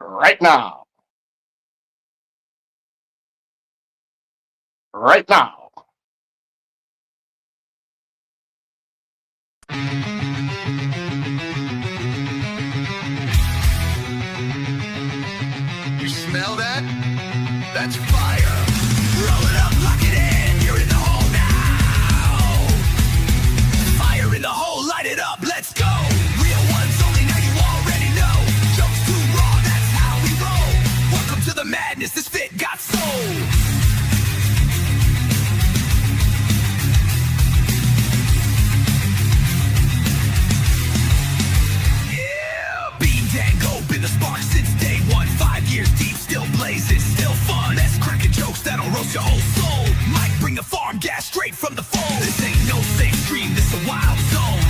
Right now. Right now. You smell that? That's fire. Roll it up, lock it in. You're in the hole now. Fire in the hole, light it up, let's go. Real ones only, now you already know. Jokes too raw, that's how we roll. Welcome to the madness, this fit got soul. Been the spark since day one. 5 years deep, still blazing, still fun. Let's cracking jokes that'll roast your whole soul. Might bring the farm gas straight from the phone. This ain't no safe stream, this a wild zone.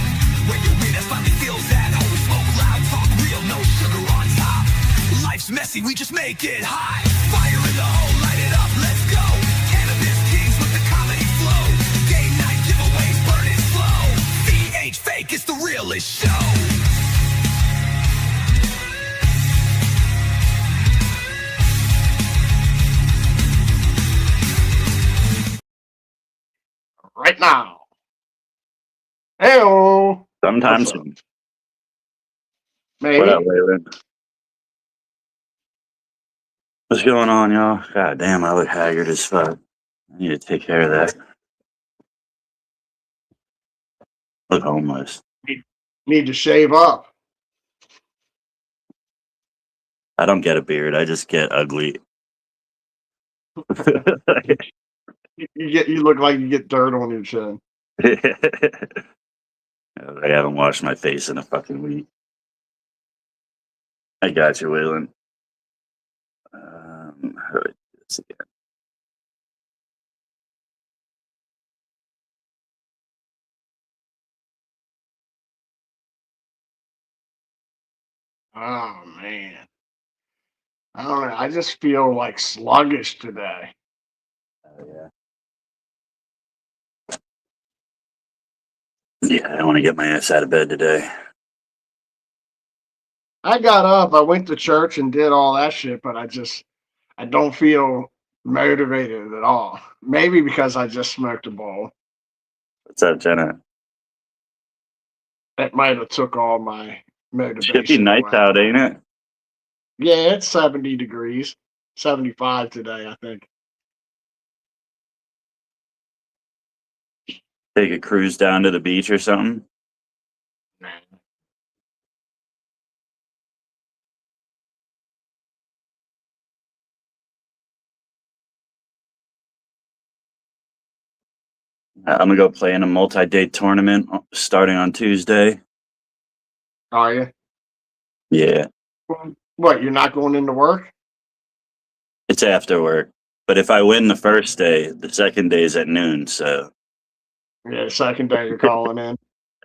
Where your weird ass finally feels at home. We smoke loud, talk real, no sugar on top. Life's messy, we just make it hot. Fire in the hole, light it up, let's go. Cannabis kings with the comedy flow. Game night giveaways, burn it slow. VH fake, it's the realest show. Right now. Hey-o. Sometimes. Maybe. What up, Waylon? What's going on, y'all? God damn, I look haggard as fuck. I need to take care of that. Look homeless. Need to shave up. I don't get a beard. I just get ugly. You look like you get dirt on your chin. I haven't washed my face in a fucking week. I got you, Waylon. How do I do this again? Oh man. I don't know. I just feel like sluggish today. Oh, yeah. Yeah, I don't want to get my ass out of bed today. I got up, I went to church and did all that shit, but I don't feel motivated at all. Maybe because I just smoked a bowl. What's up, Jenna? That might have took all my motivation. Should be nice away. out, ain't it? Yeah, it's 70 degrees. 75 today, I think. Take a cruise down to the beach or something? I'm gonna go play in a multi-day tournament starting on Tuesday. Are you? Yeah, What, you're not going into work? it's after work. But if I win the first day, the second day is at noon. So Yeah, second day you're calling in.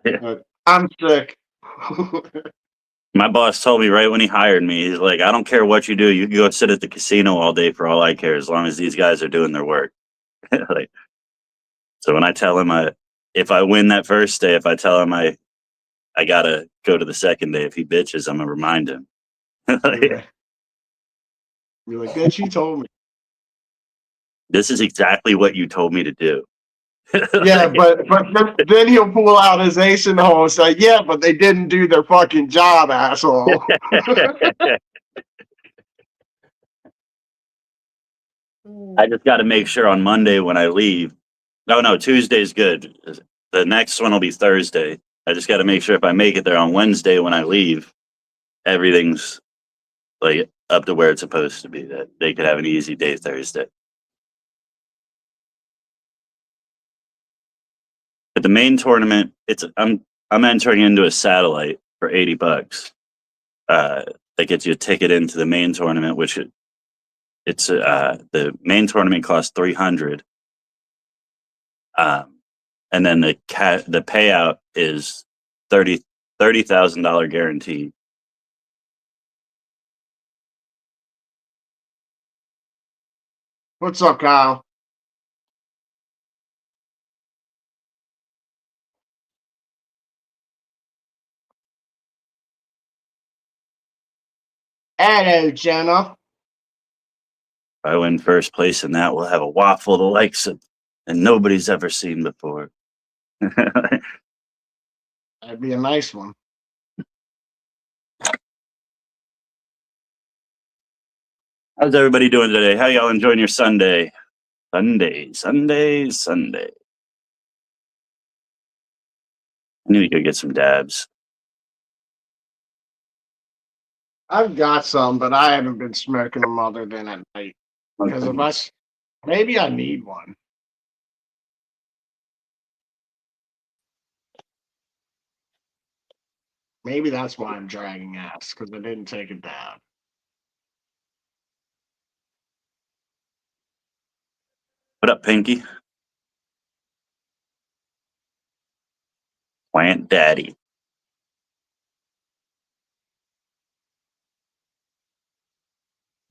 Yeah. I'm sick. My boss told me right when he hired me, he's like, I don't care what you do. You can go sit at the casino all day for all I care, as long as these guys are doing their work. Like, so when I tell him if I win that first day, if I tell him I gotta go to the second day, if he bitches, I'm gonna remind him. Yeah. You're like, bitch, you told me. This is exactly what you told me to do. Yeah, but then he'll pull out his ace in the hole and say, yeah, but they didn't do their fucking job, asshole. I just got to make sure on Monday when I leave. No, Tuesday's good. The next one will be Thursday. I just got to make sure if I make it there on Wednesday when I leave, everything's like up to where it's supposed to be. That they could have an easy day Thursday. But the main tournament, I'm entering into a satellite for $80. That gets you a ticket into the main tournament, which it's the main tournament costs $300. And then the payout is $30,000 guaranteed. What's up, Kyle? Hello, Jenna. If I win first place in that, we'll have a waffle the likes of and nobody's ever seen before. That'd be a nice one. How's everybody doing today? How y'all enjoying your Sunday? Sunday. I need to go get some dabs. I've got some, but I haven't been smoking them other than at night. Because if maybe I need one. Maybe that's why I'm dragging ass, because I didn't take a dab. What up, Pinky? Plant Daddy.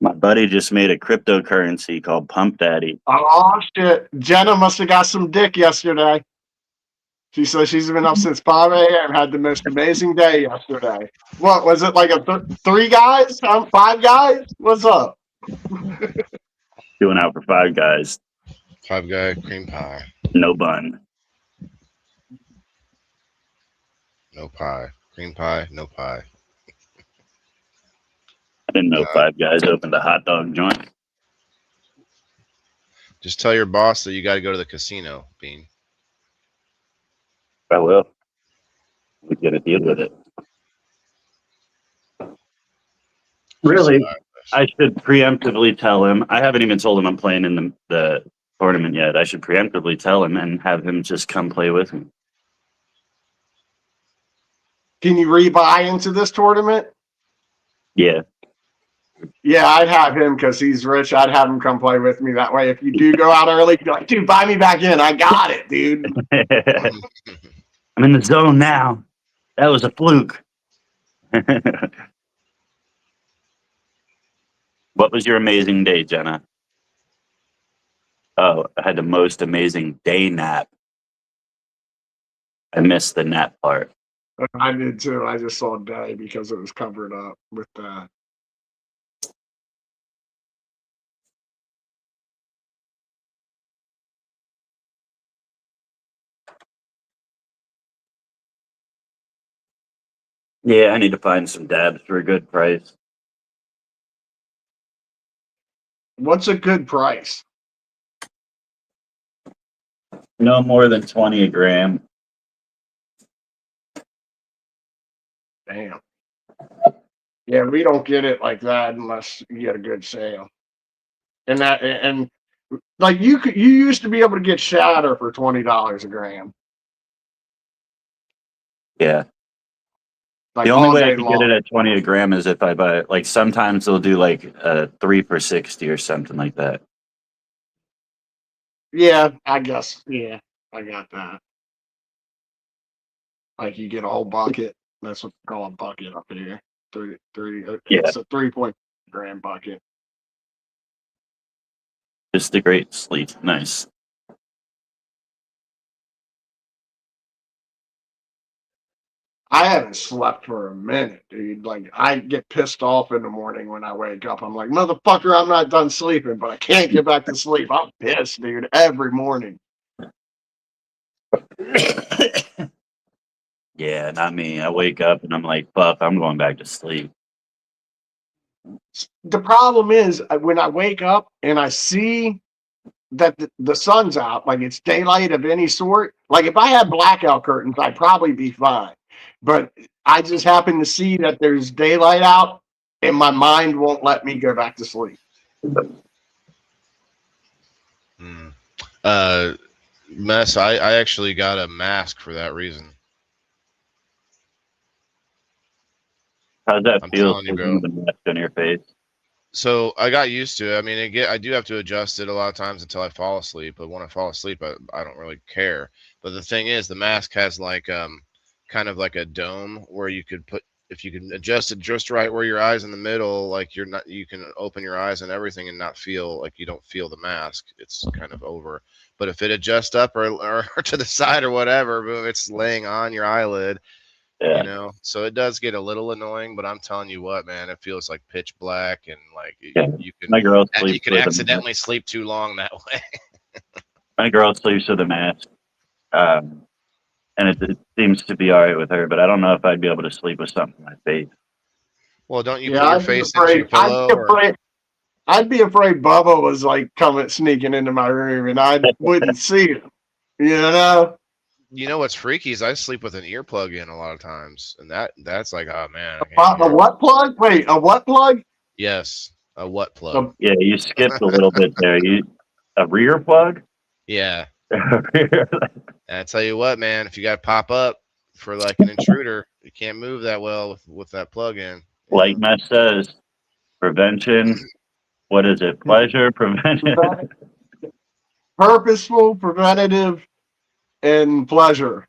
My buddy just made a cryptocurrency called Pump Daddy. Oh, shit. Jenna must have got some dick yesterday. She says she's been up since 5 a.m. Had the most amazing day yesterday. What was it, like a 3 guys? 5 guys? What's up? Doing out for Five Guys. 5 Guy cream pie. No bun. No pie. Cream pie, no pie. I didn't know Five Guys opened a hot dog joint. Just tell your boss that you got to go to the casino, Bean. I will. We get a deal with it. Really, I should preemptively tell him. I haven't even told him I'm playing in the tournament yet. I should preemptively tell him and have him just come play with me. Can you rebuy into this tournament? Yeah. Yeah, I'd have him because he's rich. I'd have him come play with me. That way, if you do go out early, you're like, dude, buy me back in. I got it, dude. I'm in the zone now. That was a fluke. What was your amazing day, Jenna? Oh, I had the most amazing day nap. I missed the nap part. I did too. I just saw day because it was covered up with that. Yeah, I need to find some dabs for a good price. What's a good price? No more than 20 a gram. Damn. Yeah, we don't get it like that unless you get a good sale. And like you used to be able to get shatter for $20 a gram. Yeah. Like The only all way I day could long. get it at 20 a gram is if I buy it. Like sometimes they'll do like a 3 for 60 or something like that. Yeah, I guess. Yeah, I got that. Like you get a whole bucket. That's what they call a bucket up here. Three. Yeah. It's a 3.gram bucket. Just a great sleep. Nice. I haven't slept for a minute, dude. Like I get pissed off in the morning when I wake up. I'm like, motherfucker, I'm not done sleeping, but I can't get back to sleep. I'm pissed, dude, every morning. Yeah, not me. I wake up and I'm like, fuck, I'm going back to sleep. The problem is when I wake up and I see that the sun's out, like it's daylight of any sort. Like if I had blackout curtains, I'd probably be fine. But I just happen to see that there's daylight out and my mind won't let me go back to sleep. Mess, I actually got a mask for that reason. How's that I'm feel? telling you, bro. The mask on your face. So I got used to it. I mean, I do have to adjust it a lot of times until I fall asleep. But when I fall asleep, I don't really care. But the thing is, the mask has like kind of like a dome where you could put if you can adjust it just right where your eyes in the middle, like you can open your eyes and everything and not feel like you don't feel the mask. It's kind of over. But if it adjusts up or to the side or whatever, boom, it's laying on your eyelid. Yeah. So it does get a little annoying, but I'm telling you what, man, it feels like pitch black, and like Yeah. you My girl can sleeps with accidentally sleep too long that way. my girl sleeps with a mask. And it seems to be all right with her, but I don't know if I'd be able to sleep with something on my face. Well, don't you Yeah, put your I'd be face into your afraid. I'd pillow be or afraid. I'd be afraid Bubba was like coming sneaking into my room, and I wouldn't see him. You know? you know what's freaky is I sleep with an earplug in a lot of times, and that's like, oh man, I can't A hear. what plug? Wait, a what plug? Yes, a what plug? A, Yeah, you skipped a little bit there. A rear plug? Yeah, and I tell you what, man, if you got to pop up for like an intruder, you can't move that well with that plug in. Like Matt says, prevention. What is it? Pleasure, prevention. purposeful, preventative, and pleasure.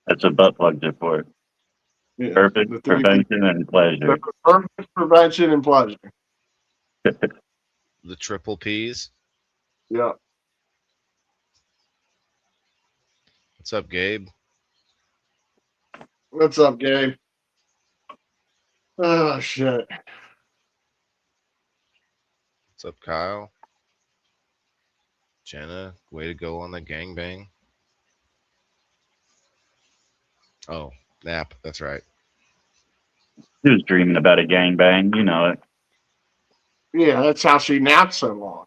That's what butt plugs are for. Yeah, Perfect, the three P. prevention, and pleasure. Purpose, prevention, and pleasure. The triple P's. Yeah. What's up, Gabe? What's up, Gabe? Oh shit. What's up, Kyle? Jenna, way to go on the gangbang. Oh, nap. That's right. He was dreaming about a gangbang. You know it. Yeah, that's how she napped so long.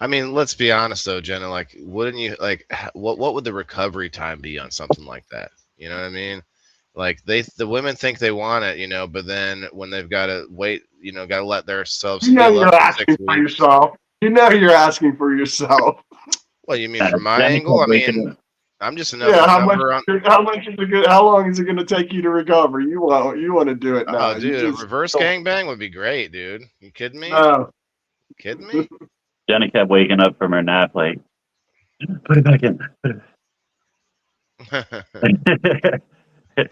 I mean, let's be honest though, Jenna. Like, wouldn't you like what would the recovery time be on something like that? You know what I mean? Like the women think they want it, but then when they've got to wait, got to let themselves You know heal up you're for six asking for weeks. yourself. You know you're asking for yourself. Well, you mean from my Jenny angle? I kept waking mean, up. I'm just Yeah, another number on. how much is it good? How long is it going to take you to recover? You want to do it now. Oh, You dude, a just reverse don't. gangbang would be great, dude. You kidding me? No. Kidding me? Jenny kept waking up from her nap like, put it back in.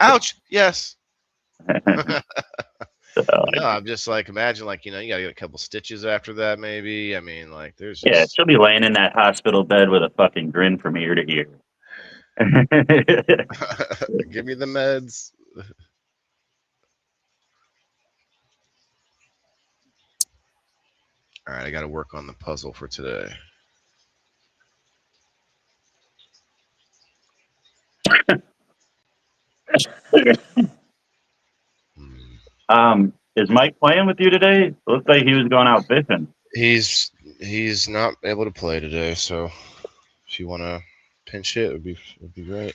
Ouch! Yes. So, No, I'm just like imagine like you gotta get a couple stitches after that maybe. I mean like there's yeah, just she'll be laying in that hospital bed with a fucking grin from ear to ear. give me the meds. All right, I got to work on the puzzle for today. Is Mike playing with you today? Looks like he was going out fishing. He's not able to play today, so if you want to pinch it, it'd be great.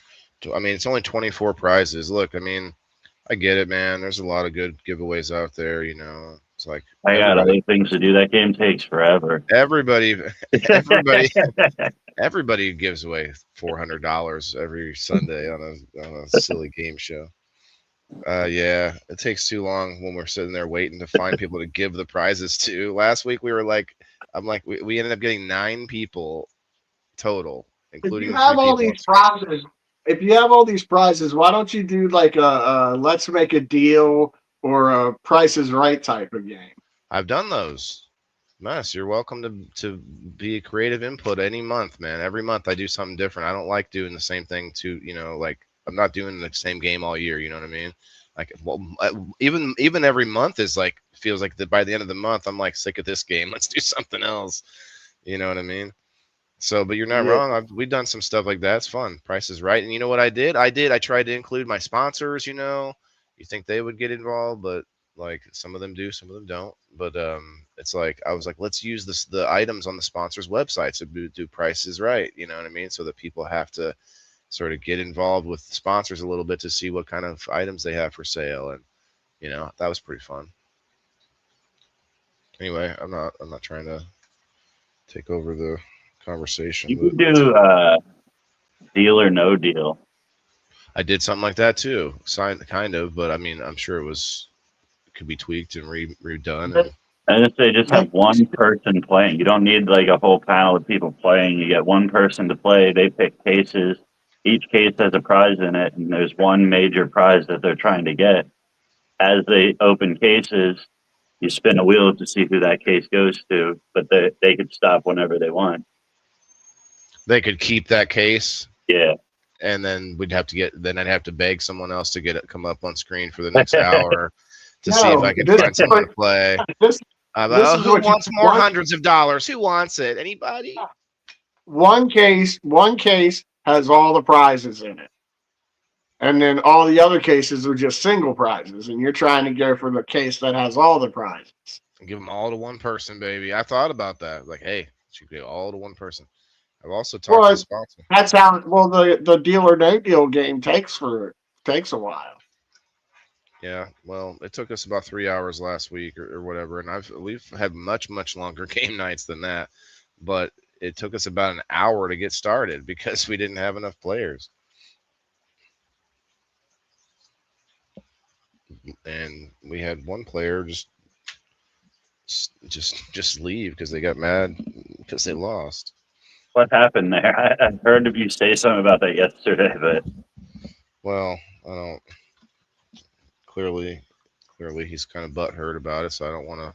I mean, it's only 24 prizes. Look, I mean, I get it, man. There's a lot of good giveaways out there. It's like I got other things to do. That game takes forever. everybody gives away $400 every Sunday on a silly game show. Yeah, it takes too long when we're sitting there waiting to find people to give the prizes to. Last week we were like, we ended up getting 9 people total, If including you the 3 have all people. these prizes, why don't you do like a let's make a deal or a Price is Right type of game? I've done those. Nice. You're welcome to be a creative input any month, man. Every month I do something different. I don't like doing the same thing like I'm not doing the same game all year. You know what I mean? Like, well, even every month is like feels like that by the end of the month I'm like sick of this game. Let's do something else. You know what I mean? So, but you're not Yeah. wrong. We've done some stuff like that. It's fun. Price is Right. And you know what I did? I tried to include my sponsors. You think they would get involved, but like some of them do, some of them don't. But it's like I was like, let's use the items on the sponsors' websites to do Price is Right. You know what I mean? So that people have to sort of get involved with the sponsors a little bit to see what kind of items they have for sale, and that was pretty fun. Anyway, I'm not trying to take over the conversation. You But could do Deal or No Deal. I did something like that too, kind of, but I mean, I'm sure it could be tweaked and redone. And I just say just have one person playing. You don't need like a whole panel of people playing. You get one person to play. They pick cases. each case has a prize in it, and there's one major prize that they're trying to get. As they open cases, you spin a wheel to see who that case goes to, but they could stop whenever they want. They could keep that case. Yeah. And then I'd have to beg someone else to get it come up on screen for the next hour to see if I could find someone to play. This Who wants more hundreds of dollars? Who wants it? Anybody? One case has all the prizes in it. And then all the other cases are just single prizes. And you're trying to go for the case that has all the prizes. Give them all to one person, baby. I thought about that. Like, hey, should give all to one person. I've also talked to the sponsor. That's how the Deal or No Deal game takes a while. Yeah, well, it took us about 3 hours last week or whatever, and we've had much longer game nights than that, but it took us about an hour to get started because we didn't have enough players, and we had one player just leave because they got mad because they lost. What happened there? I heard of you say something about that yesterday, but well, I don't. Clearly, he's kind of butthurt about it, so I don't want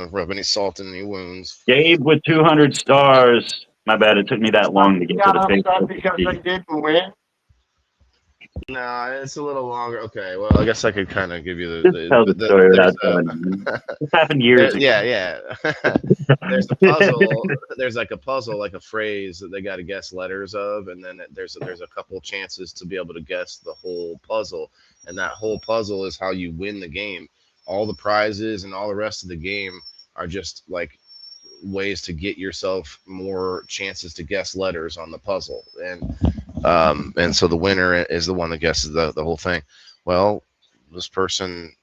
to rub any salt in any wounds. Gabe with 200 stars. My bad. It took me that long to get to the Facebook. Because they didn't win. Nah, it's a little longer. Okay, well, I guess I could kind of give you tell the story without telling. This happened years ago. Yeah. There's a puzzle. There's like a puzzle, like a phrase that they got to guess letters of, and then there's a couple chances to be able to guess the whole puzzle, and that whole puzzle is how you win the game. All the prizes and all the rest of the game are just like ways to get yourself more chances to guess letters on the puzzle, and so the winner is the one that guesses the whole thing. Well, this person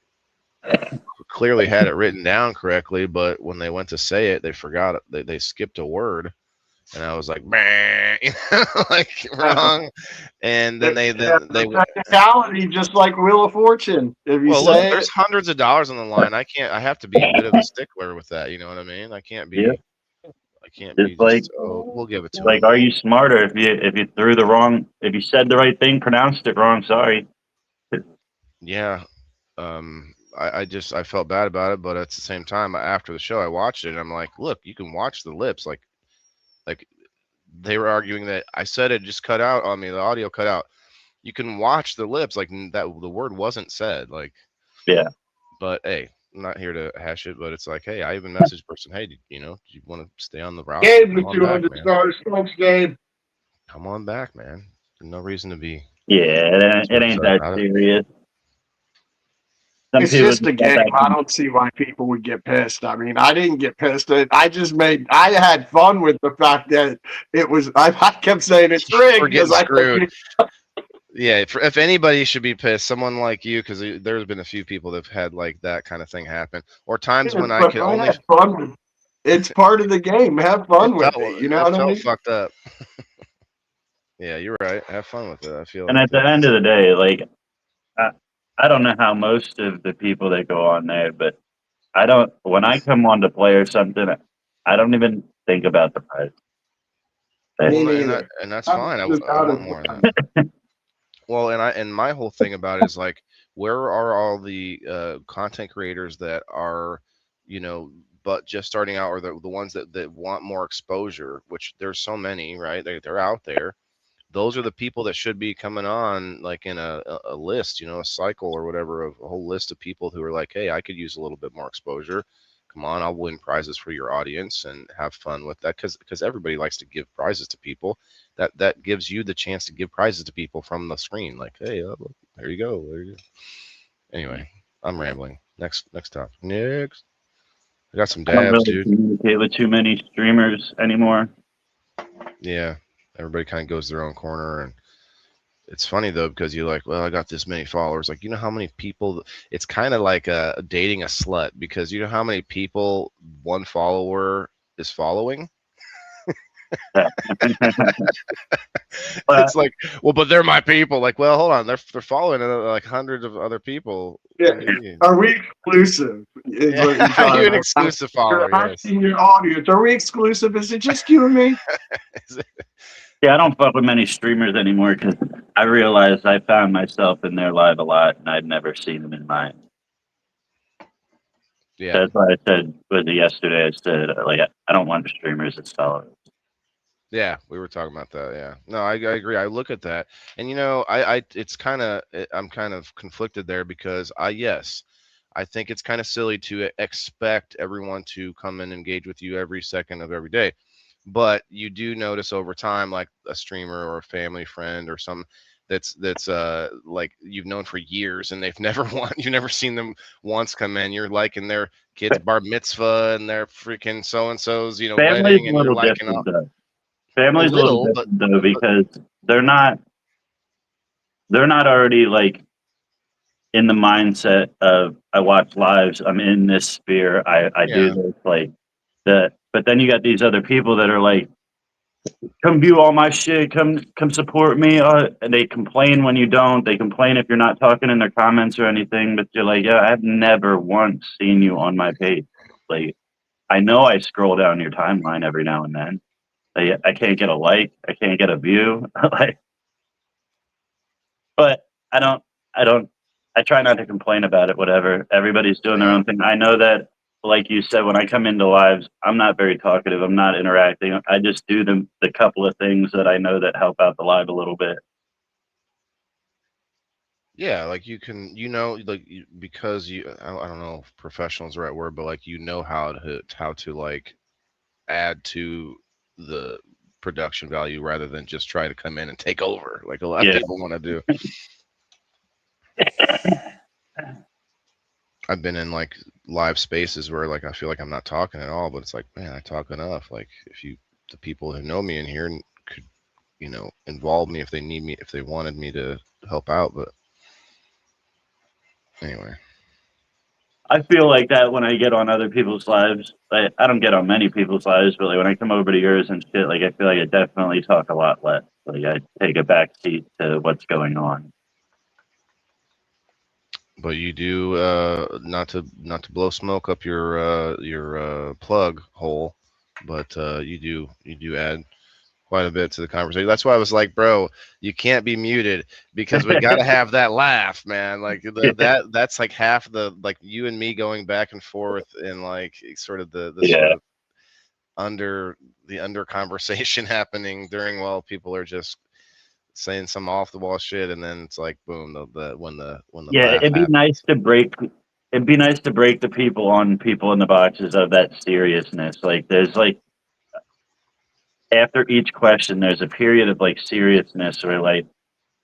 clearly had it written down correctly, but when they went to say it, they forgot it. They skipped a word, and I was like, like wrong. And then they technicality, just like Wheel of Fortune. If you say look, there's hundreds of dollars on the line. I have to be a bit of a stickler with that. You know what I mean? I can't be. Yeah. I can't it's be. Like, we'll give it to. Like, are you smarter if you threw the wrong? If you said the right thing, pronounced it wrong. Sorry. Yeah. I felt bad about it, but at the same time, after the show, I watched it, and I'm like, look, you can watch the lips. Like they were arguing that I said it just cut out on me. The audio cut out. You can watch the lips, like that. The word wasn't said. Like, yeah. But hey, I'm not here to hash it, but it's like, hey, I even messaged person, hey, do you want to stay on the route? Gabe with 200 stars. Thanks, Gabe. Come on back, man. There's no reason to be. Yeah, it ain't that serious. It's just a game. I don't see why people would get pissed. I mean, I didn't get pissed. I had fun with the fact that it was. I kept saying it's rigged because I screwed. Yeah, if anybody should be pissed, someone like you, because there's been a few people that've had like that kind of thing happen, or times when I could only. Have fun with it. It's part of the game. Have fun with it. You know what I mean? Fucked up. Yeah, you're right. Have fun with it. I feel. And at the end of the day, like, I don't know how most of the people that go on there, but I don't. When I come on to play or something, I don't even think about the prize. And that's fine. I want more of that. Well, and my whole thing about it is like, where are all the content creators that are, but just starting out, or the ones that want more exposure, which there's so many, right? They're out there. Those are the people that should be coming on, like in a list, a cycle or whatever, of a whole list of people who are like, hey, I could use a little bit more exposure. Come on, I'll win prizes for your audience and have fun with that, because everybody likes to give prizes to people. That gives you the chance to give prizes to people from the screen. Like, hey, look, there you go. Anyway, I'm rambling. Next topic. Next. I got some dabs, I don't really dude. communicate with too many streamers anymore. Yeah, everybody kind of goes their own corner, and it's funny though, because you're like, well, I got this many followers. Like, you know how many people? It's kind of like dating a slut, because you know how many people one follower is following. It's like, well, but they're my people. Like, well, hold on, they're following like hundreds of other people. Yeah. Are we exclusive? Are you an exclusive follower? You're asking your audience, are we exclusive? Is it just you and me? Yeah, I don't fuck with many streamers anymore because I realized I found myself in their live a lot, and I'd never seen them in mine. Yeah, That's why I said was it yesterday. I said like I don't want streamers as followers. yeah, we were talking about that. Yeah, no, I agree. I look at that, and it's kind of I'm kind of conflicted there because yes, I think it's kind of silly to expect everyone to come and engage with you every second of every day. But you do notice over time, like a streamer or a family friend or some that's like you've known for years and they've never you've never seen them once come in. You're liking their kid's bar mitzvah and their freaking so and so's Family's wedding, a and you're little liking all, different though. a Family's a little little, different though but because they're not already like in the mindset of I watch lives, I'm in this sphere, I do yeah, this like that. But then you got these other people that are like, come view all my shit, come support me. And they complain when you don't. They complain if you're not talking in their comments or anything. But you're like, yeah, I've never once seen you on my page. Like I know I scroll down your timeline every now and then. I can't get a like, I can't get a view. Like, but I don't, I don't, I try not to complain about it, whatever. Everybody's doing their yeah. own thing. I know that, like you said, when I come into lives, I'm not very talkative. I'm not interacting. I just do the couple of things that I know that help out the live a little bit. Yeah, like you can, like because I don't know if professional is the right word, but like how to like add to the production value rather than just try to come in and take over like a lot of Yeah. people want to do. I've been in like live spaces where like I feel like I'm not talking at all, but it's like, man, I talk enough. Like if the people who know me in here could, involve me if they need me, if they wanted me to help out. But anyway, I feel like that when I get on other people's lives. I don't get on many people's lives, but like when I come over to yours and shit, like I feel like I definitely talk a lot less. Like I take a back seat to what's going on. but you do not to blow smoke up your plug hole, but you do add quite a bit to the conversation. That's why I was like, bro, you can't be muted because we got to have that laugh, man. Like that's like half the like you and me going back and forth in like sort of the sort Yeah. of under conversation happening during while people are just saying some off the wall shit, and then it's like boom, when the Yeah, laugh happens. it'd be nice to break the people in the boxes of that seriousness. Like there's like after each question there's a period of like seriousness where like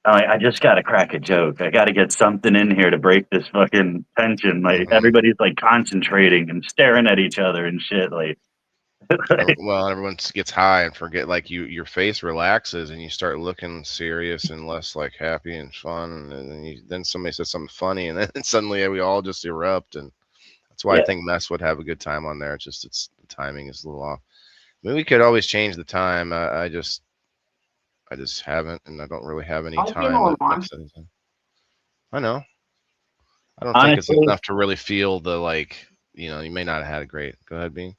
I just gotta crack a joke. I gotta get something in here to break this fucking tension. Like Hmm. everybody's like concentrating and staring at each other and shit. Like, Well, everyone gets high and forget like your face relaxes and you start looking serious and less like happy and fun, and then somebody says something funny and then suddenly we all just erupt, and that's why I yeah. think Mess would have a good time on there. It's just the timing is a little off. I mean, we could always change the time. I just haven't, and I don't really have any I'll get time on to one. fix anything. I know. I don't think it's Honestly, enough to really feel the like. You may not have had a great. Go ahead, Bean.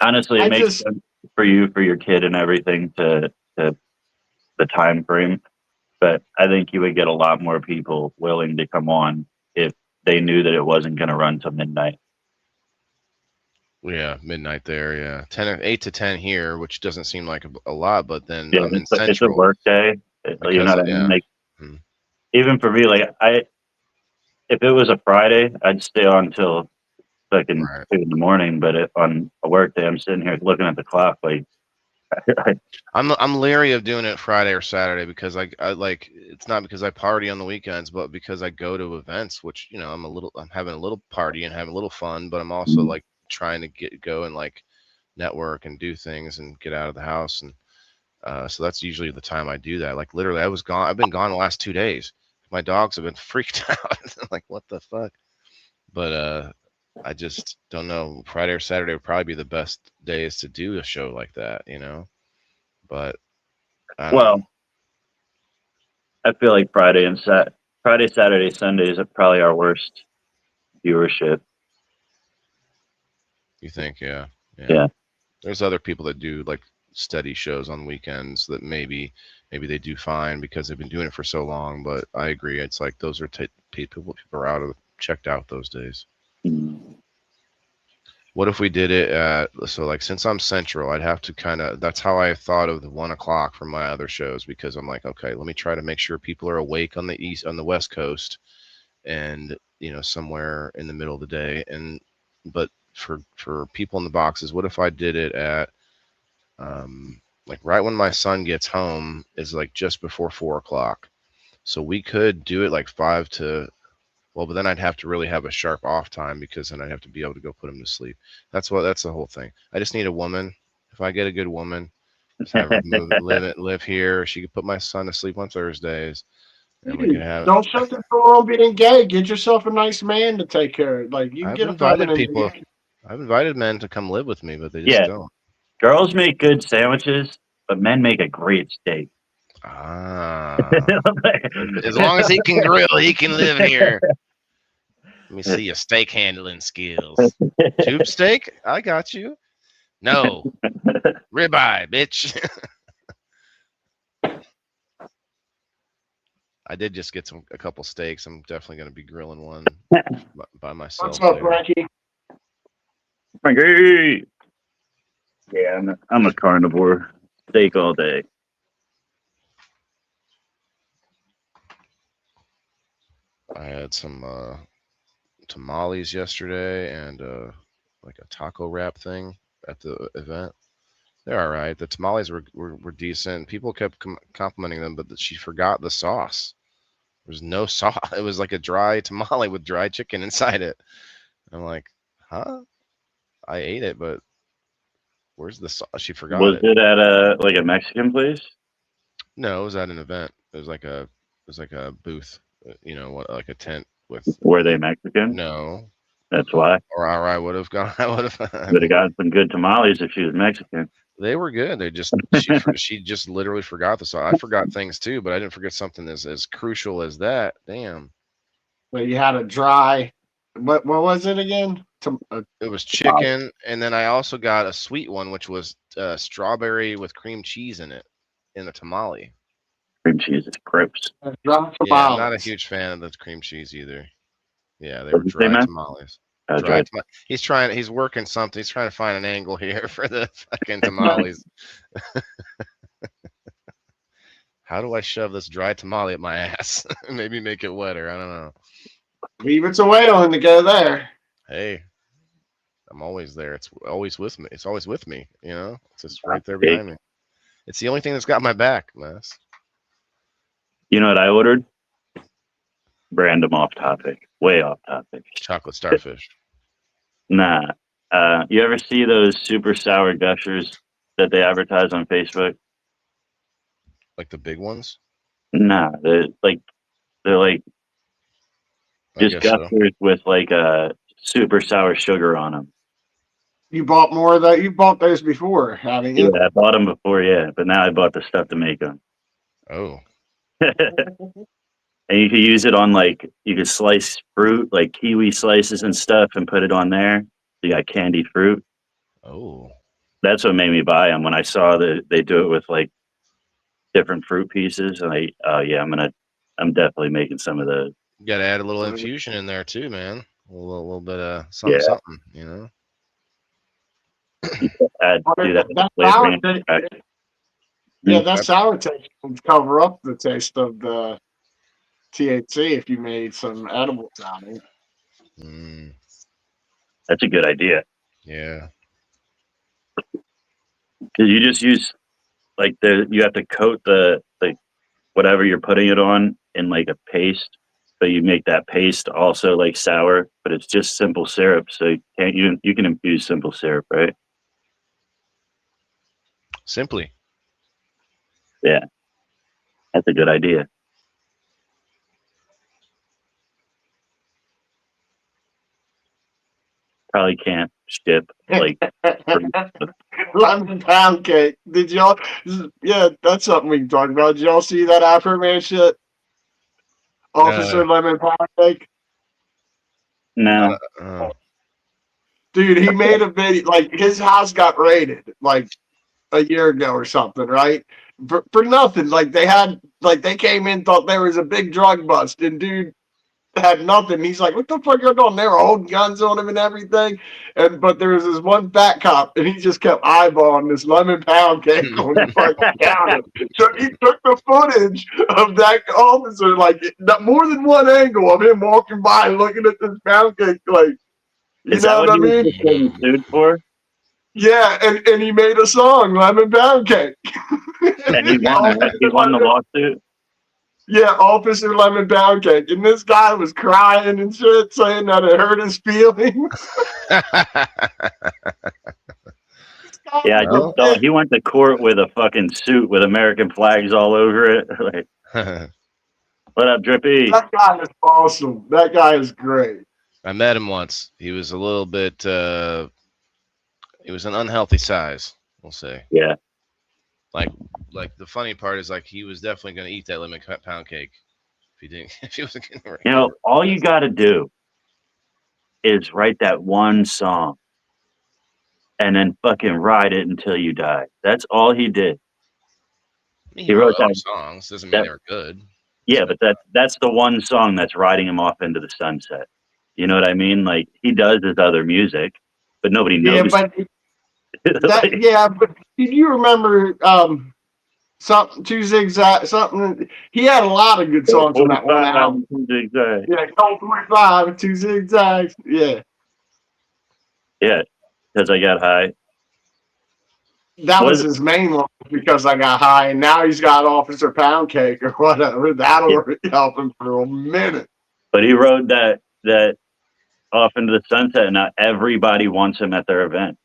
honestly, it I makes just sense for you, for your kid and everything to the time frame. But I think you would get a lot more people willing to come on if they knew that it wasn't going to run till midnight. Yeah, midnight there. Yeah, 8 to 10 here, which doesn't seem like a lot, but then Yeah, I'm in it's a Central work day. You know because what I mean? yeah, Like mm, even for me, like if it was a Friday, I'd stay on till fucking right. 2 in the morning. But on a work day, I'm sitting here looking at the clock, like, I'm leery of doing it Friday or Saturday because I like it's not because I party on the weekends, but because I go to events, which I'm having a little party and having a little fun, but I'm also like trying to go and like network and do things and get out of the house, and so that's usually the time I do that. Like literally, I've been gone the last 2 days. My dogs have been freaked out. Like what the fuck? But I just don't know. Friday or Saturday would probably be the best days to do a show like that. But I don't know. well, I feel like Friday, Saturday, Sundays are probably our worst viewership. You think, yeah, yeah. Yeah. There's other people that do like steady shows on weekends that maybe they do fine because they've been doing it for so long. But I agree, it's like those are people are out of checked out those days. Mm. What if we did it at, so like since I'm central, I'd have to kind of, that's how I thought of the 1 o'clock for my other shows, because I'm like, okay, let me try to make sure people are awake on the west coast, and somewhere in the middle of the day. And but for people in the boxes, what if I did it at like right when my son gets home, is like just before 4 o'clock. So we could do it like 5 to, well, but then I'd have to really have a sharp off time, because then I'd have to be able to go put him to sleep. That's the whole thing. I just need a woman. If I get a good woman, just have her live here. She could put my son to sleep on Thursdays, and we could Dude, have. don't shut the door on being gay. Get yourself a nice man to take care of. Like you can I've get a invited feminine people. man. I've invited men to come live with me, but they just Yeah, don't. girls make good sandwiches, but men make a great steak. Ah, as long as he can grill, he can live here. Let me see your steak handling skills. Tube steak? I got you. No, ribeye, bitch. I did just get a couple steaks. I'm definitely going to be grilling one by myself What's up, later. Frankie? Frankie! Yeah, I'm a carnivore. Steak all day. I had some tamales yesterday, and like a taco wrap thing at the event. They're all right. The tamales were decent. People kept complimenting them, but she forgot the sauce. There's no sauce. It was like a dry tamale with dry chicken inside it. I'm like, huh? I ate it, but where's the sauce? She forgot Was it. it at a Mexican place? No, it was at an event. It was like a booth, what, like a tent with. Were they Mexican? No, That's why. or I would have gone. I would have. I Would have mean, got some good tamales if she was Mexican. they were good. They just she just literally forgot the sauce. I forgot things too, but I didn't forget something as crucial as that. Damn. Well, you had a dry. What was it again? It was chicken, and then I also got a sweet one, which was strawberry with cream cheese in it, in the tamale. Cream cheese is grips. dry Yeah, I'm not a tamales. huge fan of the cream cheese either. Yeah, they What were did you say, dry man? tamales. Dry. He's working something. He's trying to find an angle here for the fucking tamales. How do I shove this dry tamale up my ass? Maybe make it wetter. I don't know. Leave it to whaling to go there. Hey, I'm always there. It's always with me. It's always with me. It's just right there behind me. It's the only thing that's got my back, Mass. You know what I ordered? Random off topic. Way off topic. Chocolate starfish. Nah. You ever see those super sour gushers that they advertise on Facebook? Like the big ones? Nah, they're like I just guess so. gushers with like super sour sugar on them. You bought more of that. You bought those before, haven't Yeah, you? I bought them before, yeah, but now I bought the stuff to make them. Oh, And you could use it on you could slice fruit, like kiwi slices and stuff, and put it on there. You got candied fruit. oh. That's what made me buy them when I saw that they do it with like different fruit pieces. And yeah, I'm definitely making some of those. You got to add a little infusion in there too, man. A little bit of Yeah, something. do that That sour flavoring. taste, yeah, that sour taste would cover up the taste of the THC if you made some edibles out of it. Mm, That's a good idea. yeah. Because you just use you have to coat the whatever you're putting it on in like a paste. So you make that paste also like sour, but it's just simple syrup. So you can infuse simple syrup, right? Simply. Yeah, that's a good idea. Probably can't ship like Lemon pound cake. Did y'all? Yeah, that's something we can talk about. Did y'all see that Afro Man shit? Officer Lemon pound cake. no. Dude, he made a video. Like his house got raided. Like a year ago or something, right? For nothing. Like they came in, thought there was a big drug bust, and dude had nothing. He's like, "What the fuck are you doing?" They were holding guns on him and everything. But there was this one fat cop, and he just kept eyeballing this lemon pound cake on the fucking counter. So he took the footage of that officer, like more than one angle of him walking by, looking at this pound cake, like, you Is that know what what I he was mean? just getting sued for? Yeah, and he made a song, Lemon Pound Cake. And he won, right? He won the lawsuit. Yeah, Officer Lemon Pound Cake. And this guy was crying and shit, saying that it hurt his feelings. Yeah, I just Well. saw he went to court with a fucking suit with American flags all over it. Like, what up, Drippy? That guy is awesome. That guy is great. I met him once. He was a little bit. He was an unhealthy size, we'll say. Yeah. Like the funny part is, like, he was definitely going to eat that lemon pound cake if he didn't. If he wasn't getting ready. You know, all you got to do is write that one song and then fucking ride it until you die. That's all he did. I mean, He he wrote wrote other that. songs. Doesn't mean they were good. Yeah, but that's the one song that's riding him off into the sunset. You know what I mean? Like, he does his other music, but nobody Yeah, knows. but Like, but do you remember something two zigzag something? He had a lot of good songs on that one album. Exactly. Yeah, Cold 45, two zigzags. Yeah. Yeah, because I got high. That was Was his main one because I got high, and now he's got Officer Pound Cake or whatever. That'll help him for a minute. but he wrote that off into the sunset, and now everybody wants him at their event.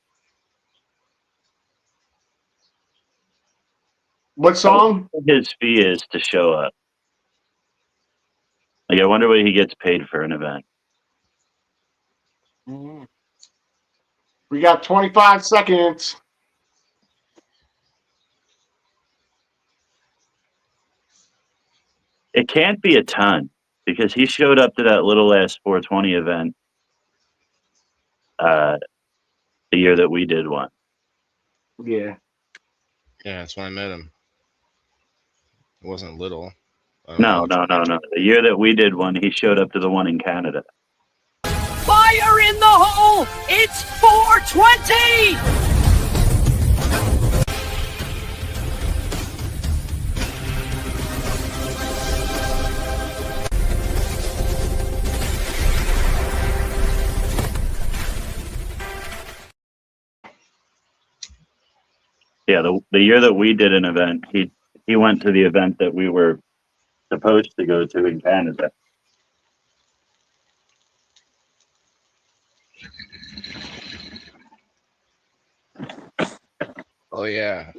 What song? His fee is to show up. Like, I wonder what he gets paid for an event. We got 25 seconds. It can't be a ton because he showed up to that little ass 420 event the year that we did one. Yeah. Yeah, that's when I met him. It wasn't little. No. The year that we did one, he showed up to the one in Canada. Fire in the hole! It's 420! Yeah, the year that we did an event, he went to the event that we were supposed to go to in Canada. Oh yeah.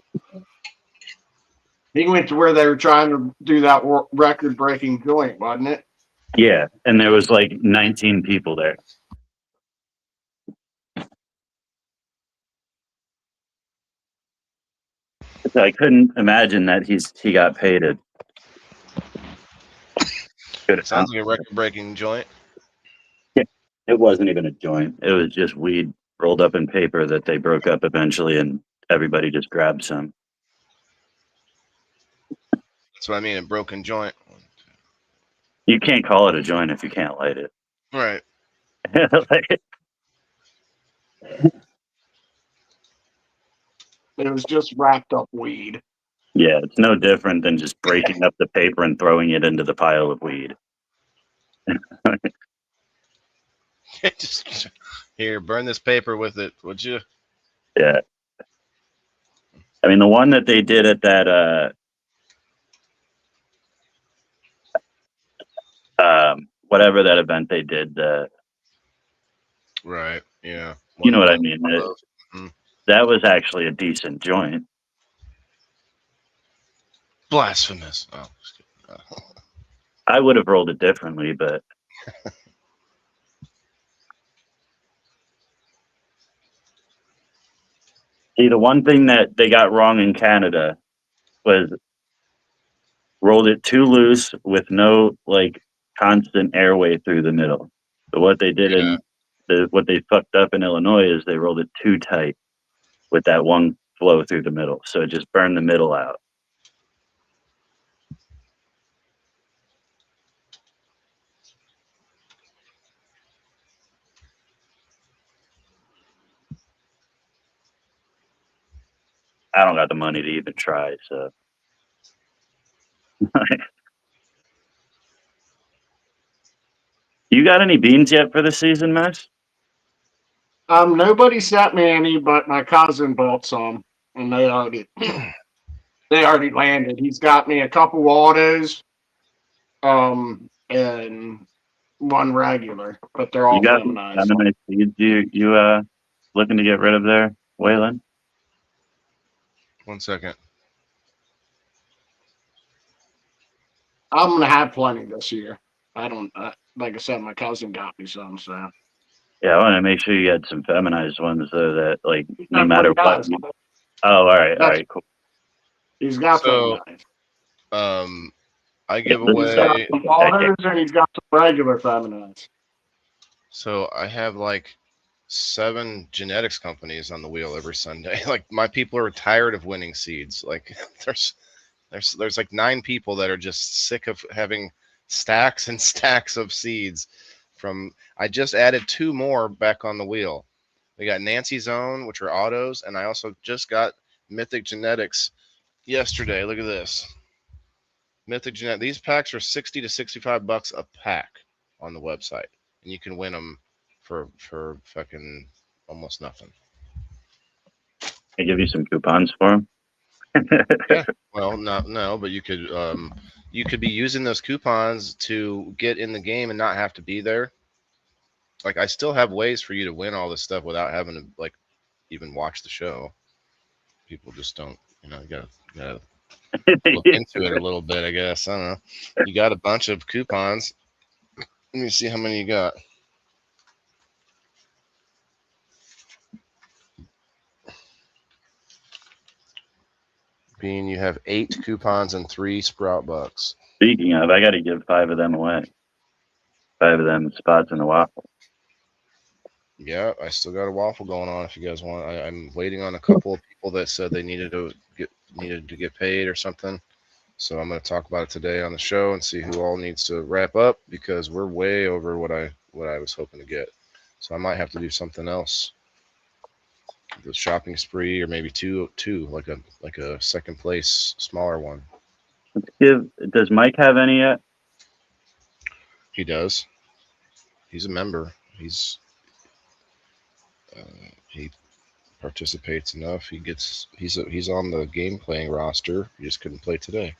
He went to where they were trying to do that record-breaking joint, wasn't it? Yeah, and there was like 19 people there. So I couldn't imagine that he got paid a good Sounds amount. like a record-breaking joint. It wasn't even a joint. It was just weed rolled up in paper that they broke up eventually, and everybody just grabbed some. That's what I mean, a broken joint. You can't call it a joint if you can't light it. Right. Like, It was just wrapped up weed. yeah, it's no different than just breaking up the paper and throwing it into the pile of weed. Just here, burn this paper with it, would you? Yeah. I mean, the one that they did at that, whatever that event they did, Right. Yeah. you know what I mean? That was actually a decent joint. Blasphemous. Oh, just kidding. Oh. I would have rolled it differently, but see, the one thing that they got wrong in Canada was rolled it too loose with no like constant airway through the middle. So what they did what they fucked up in Illinois is they rolled it too tight with that one flow through the middle. So it just burned the middle out. I don't got the money to even try, so. You got any beans yet for the season, Max? Nobody sent me any, but my cousin bought some, and they already landed. He's got me a couple autos, and one regular, but they're You all got some feminized. feminized seeds you looking to get rid of there, Waylon? 1 second. I'm gonna have plenty this year. I don't like I said, my cousin got me some, so Yeah, I want to make sure you had some feminized ones so that like no that's matter he what. does. Oh, all That's right, cool. he's got So, feminized. I Yeah, give this He's is got away. some autos and he's got some regular feminized. So I have like 7 genetics companies on the wheel every Sunday. Like my people are tired of winning seeds. Like there's like 9 people that are just sick of having stacks and stacks of seeds. From I just added 2 more back on the wheel. We got Nancy's Own, which are autos, and I also just got Mythic Genetics yesterday. Look at this. Mythic Genet. These packs are 60 to 65 bucks a pack on the website, and you can win them for fucking almost nothing. I give you some coupons for them. Yeah. Well, no, but you could be using those coupons to get in the game and not have to be there. Like I still have ways for you to win all this stuff without having to like even watch the show. People just don't, you gotta look into it a little bit, I guess. I don't know. You got a bunch of coupons. Let me see how many you got. Bean, you have 8 coupons and 3 Sprout Bucks. Speaking of, I got to give 5 of them away. 5 of them spots in the waffle. Yeah, I still got a waffle going on. If you guys want, I'm waiting on a couple of people that said they needed to get paid or something. So I'm going to talk about it today on the show and see who all needs to wrap up because we're way over what I was hoping to get. So I might have to do something else. The shopping spree, or maybe two, like a second place smaller one. Does Mike have any yet? He does. He's a member. He participates enough. He's on the game playing roster. He just couldn't play today.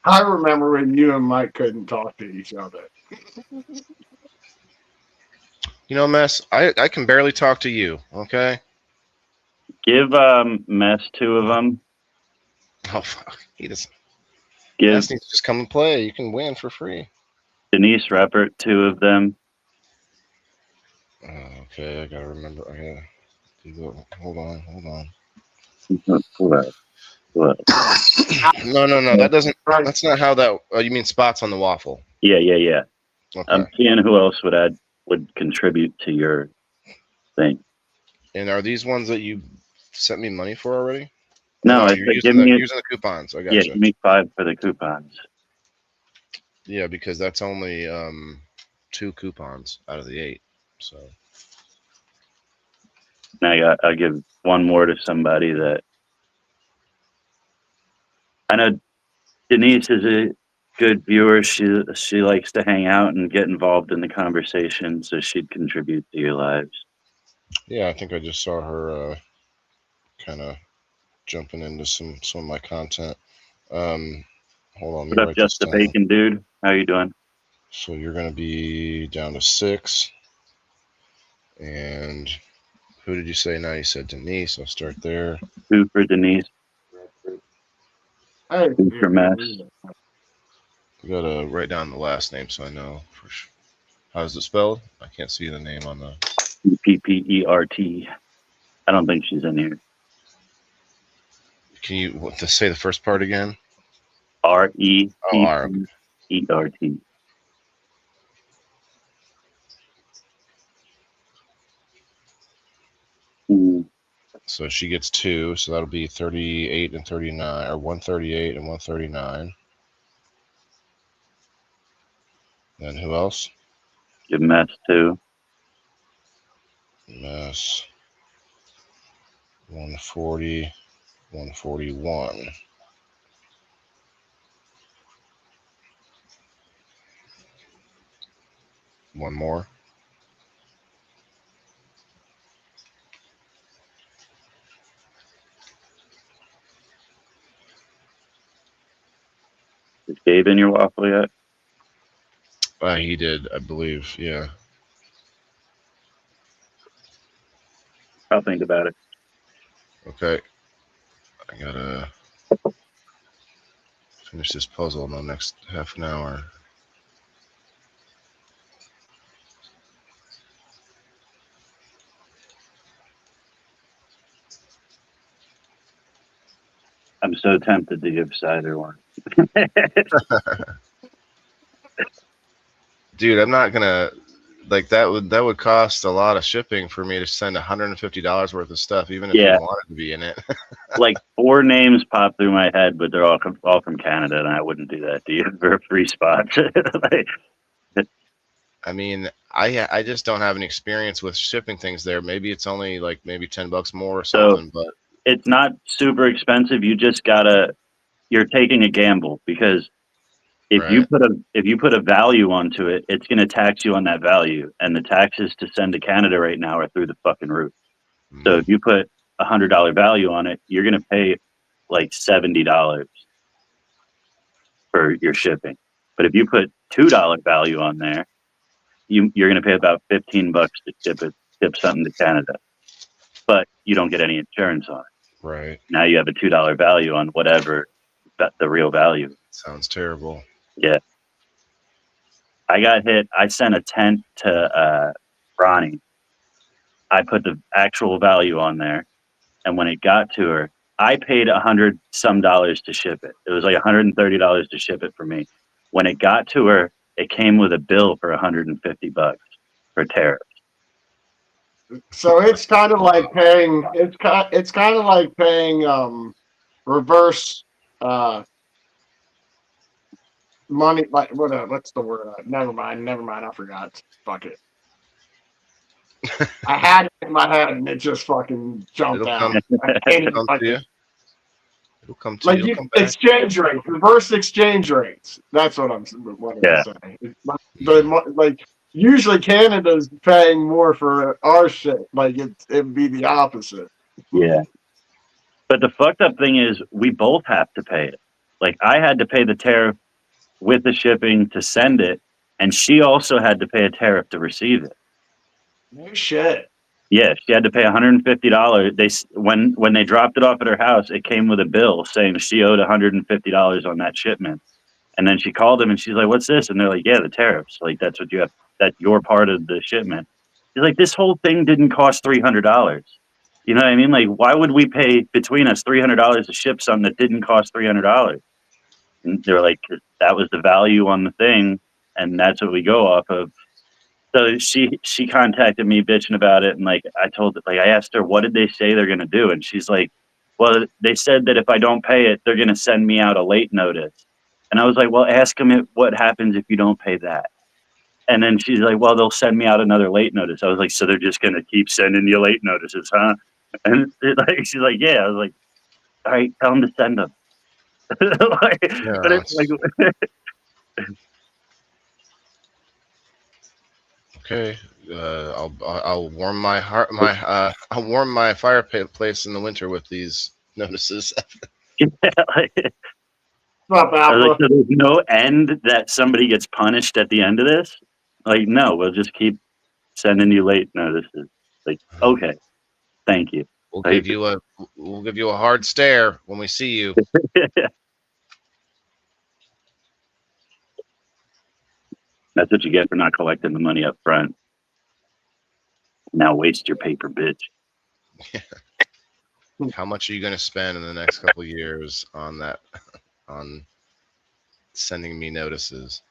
I remember when you and Mike couldn't talk to each other. Mess, I can barely talk to you, okay? Give Mess 2 of them. Oh, fuck. He doesn't. Give Mess needs to just come and play. You can win for free. Denise Reppert 2 of them. Okay, I gotta remember. Hold on. What? No. That doesn't. That's not how that. Oh, you mean spots on the waffle? Yeah. Okay. I'm seeing who else would contribute to your thing. And are these ones that you sent me money for already? No, I you're said using using the coupons. I yeah, gotcha. give me 5 for the coupons. Yeah, because that's only 2 coupons out of the 8. So Now I'll give 1 more to somebody that I know. Denise is a good viewer. She likes to hang out and get involved in the conversation, so she'd contribute to your lives. yeah, I think I just saw her kind of jumping into some of my content. Hold on, let me What up, write Just this the down. Bacon Dude? How you doing? So you're gonna be down to 6. And who did you say now? You said Denise. I'll start there. 2 for Denise. Hey, 2 for Mess. You gotta write down the last name so I know for sure. How's it spelled? I can't see the name on the. Peppert. I don't think she's in here. Can you say the first part again? Repeppert. Oh, R. So she gets 2, so that'll be 38 and 39, or 138 and 139. Then who else? Give mess too. Mess. 140, 141. One more. Is Dave in your waffle yet? He did, I believe. Yeah. I'll think about it. Okay. I gotta finish this puzzle in the next half an hour. I'm so tempted to give Cider one. Dude, I'm not gonna like that would cost a lot of shipping for me to send $150 worth of stuff, even if Yeah. you wanted to be in it. Like 4 names pop through my head, but they're all from Canada, and I wouldn't do that to you for a free spot. Like, I mean, I just don't have any experience with shipping things there. Maybe it's only like maybe $10 more or so something, but it's not super expensive. You just you're taking a gamble, because if right. you put a value onto it, it's going to tax you on that value, and the taxes to send to Canada right now are through the fucking roof. So if you put $100 value on it, you're going to pay like $70 for your shipping. But if you put $2 value on there, you're going to pay about $15 to ship something to Canada, but you don't get any insurance on it. Right. Now you have a $2 value on whatever the real value. Sounds terrible. Yeah. I got hit. I sent a tent to Ronnie. I put the actual value on there, and when it got to her, I paid $100 some to ship it. It was like $130 to ship it for me. When it got to her, it came with a bill for $150 for tariffs. So it's kind of like paying. It's kind of like paying reverse money. Like what's the word? Never mind. I forgot. Fuck it. I had it in my head and it just fucking jumped It'll out. come, I can't even come to you. fucking, It'll come to like you. you, It'll come back. exchange rate, reverse exchange rates. That's what I'm Yeah. saying. Like usually Canada's paying more for our shit. Like it'd be the opposite. Yeah. But the fucked up thing is we both have to pay it. Like I had to pay the tariff with the shipping to send it, and she also had to pay a tariff to receive it. No shit. Yeah, she had to pay $150. When they dropped it off at her house, it came with a bill saying she owed $150 on that shipment. And then she called them and she's like, "What's this?" And they're like, "Yeah, the tariffs. Like that's what you have. That's your part of the shipment." She's like, "This whole thing didn't cost $300. You know what I mean? Like, why would we pay between us $300 to ship something that didn't cost $300?" And they're like, "That was the value on the thing, and that's what we go off of." So she contacted me bitching about it, and like I asked her, what did they say they're gonna do, and she's like, well, they said that if I don't pay it, they're gonna send me out a late notice. And I was like, well, ask them what happens if you don't pay that. And then she's like, well, they'll send me out another late notice. I was like, so they're just gonna keep sending you late notices, huh? And she's like, yeah. I was like, all right, tell them to send them. But it's like, Okay. I'll warm my heart. I'll warm my fireplace in the winter with these notices. yeah, like, What's up, I was like, Alpha? so there's no end that somebody gets punished at the end of this? Like, no, we'll just keep sending you late notices. Like, okay, thank you. We'll Like, give you a hard stare when we see you. that's what you get for not collecting the money up front. Now waste your paper, bitch. How much are you going to spend in the next couple of years on that? On sending me notices?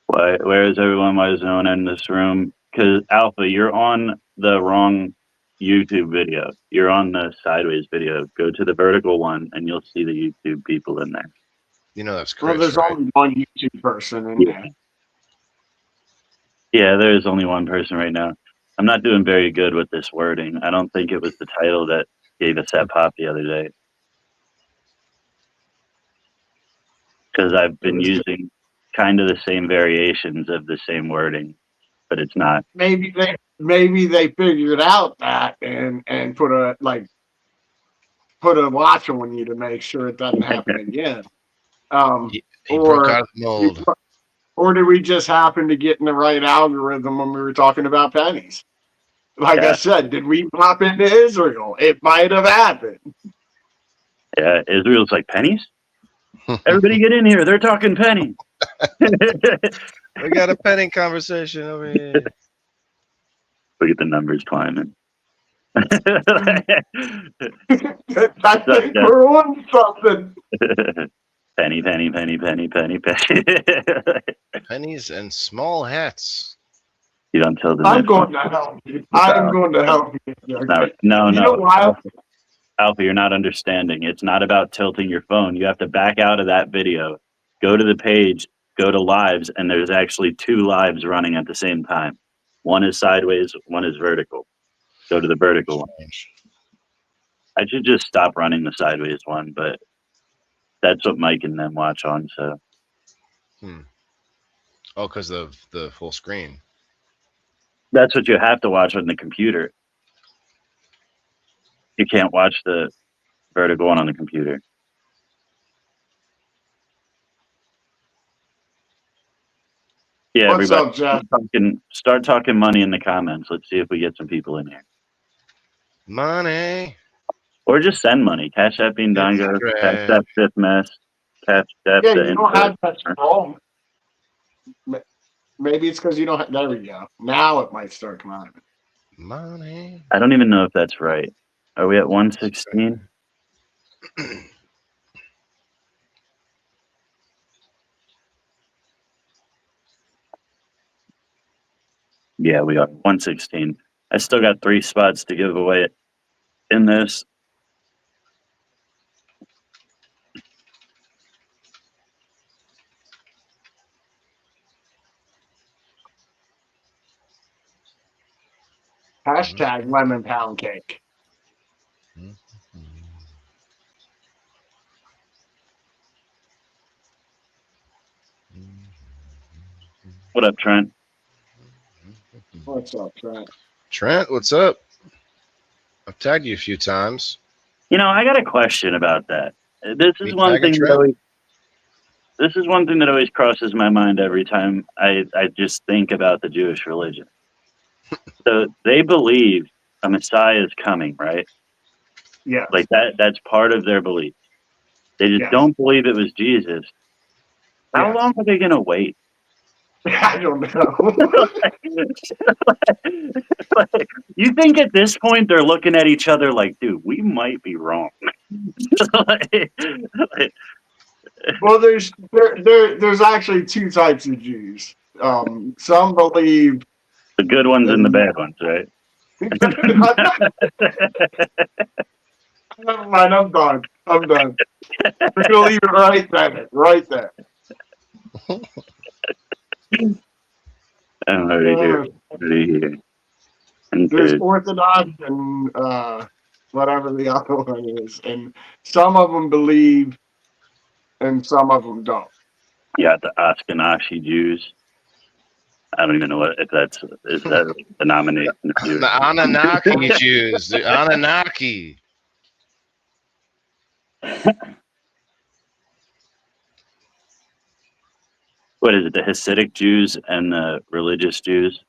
Why? Where is everyone? Why is no one in this room? Because Alpha, you're on the wrong YouTube video. You're on the sideways video. Go to the vertical one, and you'll see the YouTube people in there. You know that's Well, Chris, there's right? only one YouTube person in Yeah. there. Yeah, there is only one person right now. I'm not doing very good with this wording. I don't think it was the title that gave us that pop the other day. Because I've been using kind of the same variations of the same wording, but it's not. Maybe they figured out that and put a watch on you to make sure it doesn't happen again. He broke out Or of the mold. or did we just happen to get in the right algorithm when we were talking about pennies? Like I Yeah. said, did we pop into Israel? It might have happened. Yeah, Israel's like, pennies? Everybody get in here. They're talking pennies. We got a penny conversation over here. Look at the numbers climbing. I think we're on something. Penny, penny, penny, penny, penny, penny. Pennies and small hats. You don't tell the I'm next going one. to help you. I'm going to help you. No, You know why? Alpha, you're not understanding. It's not about tilting your phone. You have to back out of that video, go to the page, go to lives, and there's actually two lives running at the same time. One is sideways, one is vertical. Go to the vertical one. I should just stop running the sideways one, but that's what Mike and them watch on. So Oh, because of the full screen. that's what you have to watch on the computer. You can't watch the vertical one on the computer. Yeah, What's everybody, up, Jeff? start talking money in the comments. Let's see if we get some people in here. Money. Or just send money. Cash App being Dongo, Cash App Fifth Mess, Cash App Yeah, the you don't Input. have that scroll. Maybe it's because you don't have. There we go. Now it might start coming. Money. I don't even know if that's right. Are we at 116? Yeah, we are 116. I still got 3 spots to give away in this. Hashtag lemon pound cake. What up, Trent? What's up, Trent? Trent, what's up? I've tagged you a few times. You know, I got a question about that. This is Me one tagging thing that Trent? always. This is one thing that always crosses my mind every time I just think about the Jewish religion. So they believe a Messiah is coming, right? Yes. Like that's part of their belief. They just Yes. don't believe it was Jesus. How Yes. long are they gonna wait? I don't know. Like, you think at this point they're looking at each other like, dude, we might be wrong. Well, there's actually two types of Jews. Some believe the good ones and the bad ones, right? Never mind. I'm done. I'm done. We're gonna leave it right there. Right there. I'm already here. Already here. And There's good. Orthodox and whatever the other one is, and some of them believe, and some of them don't. You got the Ashkenazi Jews. I don't even know if is that a denomination of Jews. The Anunnaki Jews. The Anunnaki. What is it? The Hasidic Jews and the religious Jews?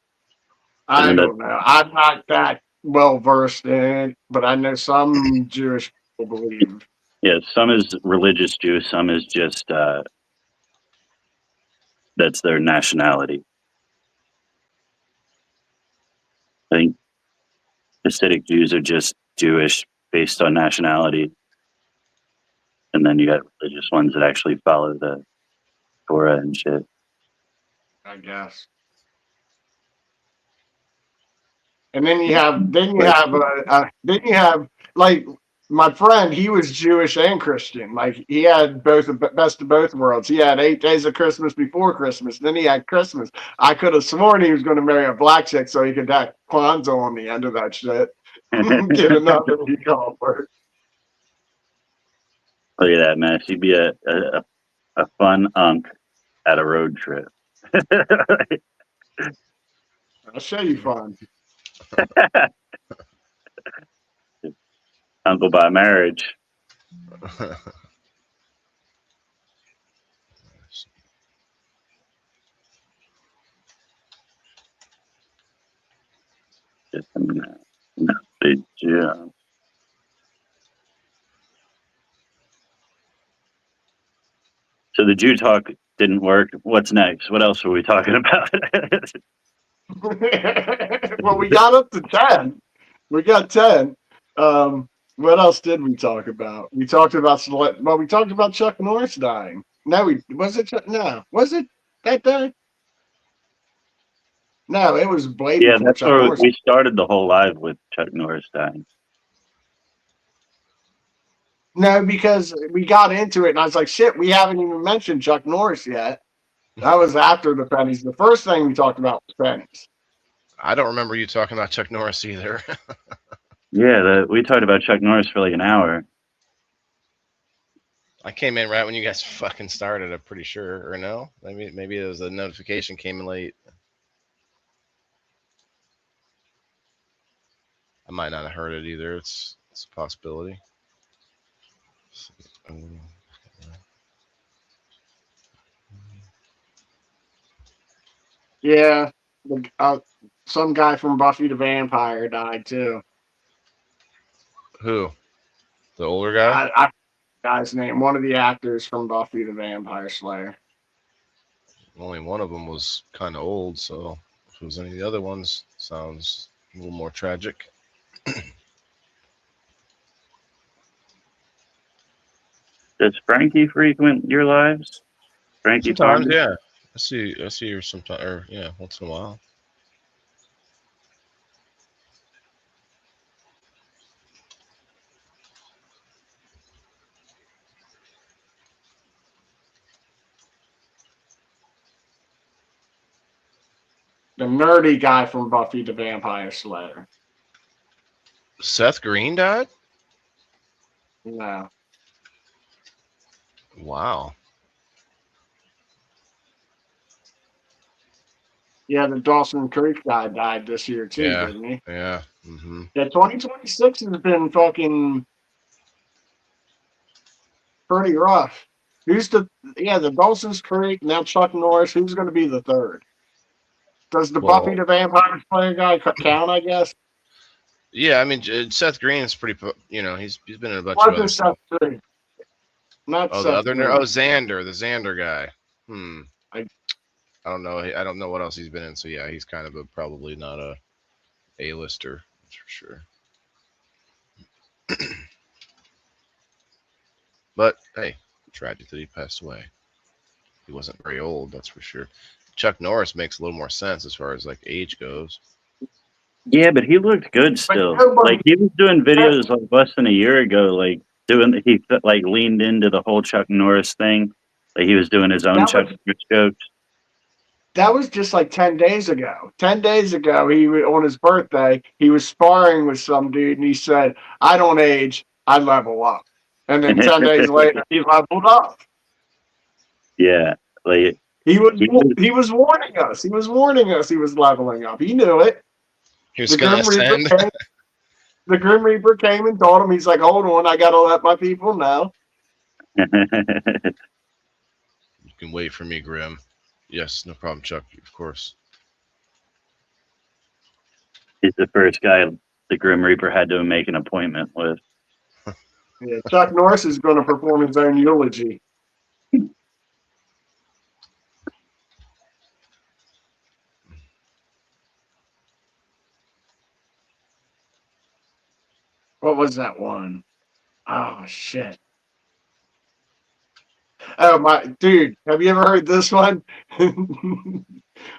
I don't know. I'm not that well versed in it, but I know some Jewish people believe. Yeah, some is religious Jews, some is just that's their nationality. I think Hasidic Jews are just Jewish based on nationality. And then you got religious ones that actually follow the Torah and shit. I guess. And then you have like my friend. He was Jewish and Christian. Like he had both the best of both worlds. He had 8 days of Christmas before Christmas. Then he had Christmas. I could have sworn he was going to marry a black chick so he could have Kwanzaa on the end of that shit. Get another week off work. Look at that, man. She'd be a fun unk at a road trip. I'll show you fun. Uncle by marriage. Just a minute. No, big job. So the Jew talk didn't work. What's next? What else were we talking about? Well, we got up to 10. We got 10. What else did we talk about? We talked about we talked about Chuck Norris dying. No, was it that day? No, it was way Yeah, before that's Chuck where Norris. we started the whole live with Chuck Norris dying. No, because we got into it and I was like, shit, we haven't even mentioned Chuck Norris yet. That was after the pennies. The first thing we talked about was pennies. I don't remember you talking about Chuck Norris either. Yeah, we talked about Chuck Norris for like an hour. I came in right when you guys fucking started. I'm pretty sure, or no? Maybe it was a notification came in late. I might not have heard it either. It's a possibility. Yeah, some guy from Buffy the Vampire died too. Who? The older guy? I guy's name, one of the actors from Buffy the Vampire Slayer. Only one of them was kind of old, so if it was any of the other ones, sounds a little more tragic. Does Frankie frequent your lives? Frankie Sometimes, Farmer? yeah. I see her sometimes, or yeah, once in a while. The nerdy guy from Buffy the Vampire Slayer. Seth Green died? No. Wow. Yeah, the Dawson Creek guy died this year too, Yeah. didn't he? Yeah. Mm-hmm. Yeah, 2026 has been fucking pretty rough. The Dawson's Creek, now Chuck Norris. Who's going to be the third? Does the Well, Buffy the Vampire Slayer guy count, I guess? yeah, I mean, Seth Green is pretty, he's been in a bunch of What other is stuff. Seth Green? Not Oh, Seth the other Green. Xander, the Xander guy. I I don't know. I don't know what else he's been in. So yeah, he's kind of probably not a A-lister, that's for sure. But hey, tragic that he passed away. He wasn't very old, that's for sure. Chuck Norris makes a little more sense as far as like age goes. Yeah, but he looked good still. nobody- Like he was doing videos like less than a year ago, like he like leaned into the whole Chuck Norris thing. Like he was doing his own Chuck Norris jokes. That was just like 10 days ago. 10 days ago, on his birthday, he was sparring with some dude and he said, I don't age, I level up. And then 10 days later, he leveled up. Yeah, like He was warning us. He was warning us he was leveling up. He knew it. He was going to ascend. The Grim Reaper came and told him, he's like, hold on, I got to let my people know. You can wait for me, Grim. Yes, no problem, Chuck, of course. He's the first guy the Grim Reaper had to make an appointment with. Yeah, Chuck Norris is going to perform his own eulogy. What was that one? Oh, shit. Oh, my dude, have you ever heard this one?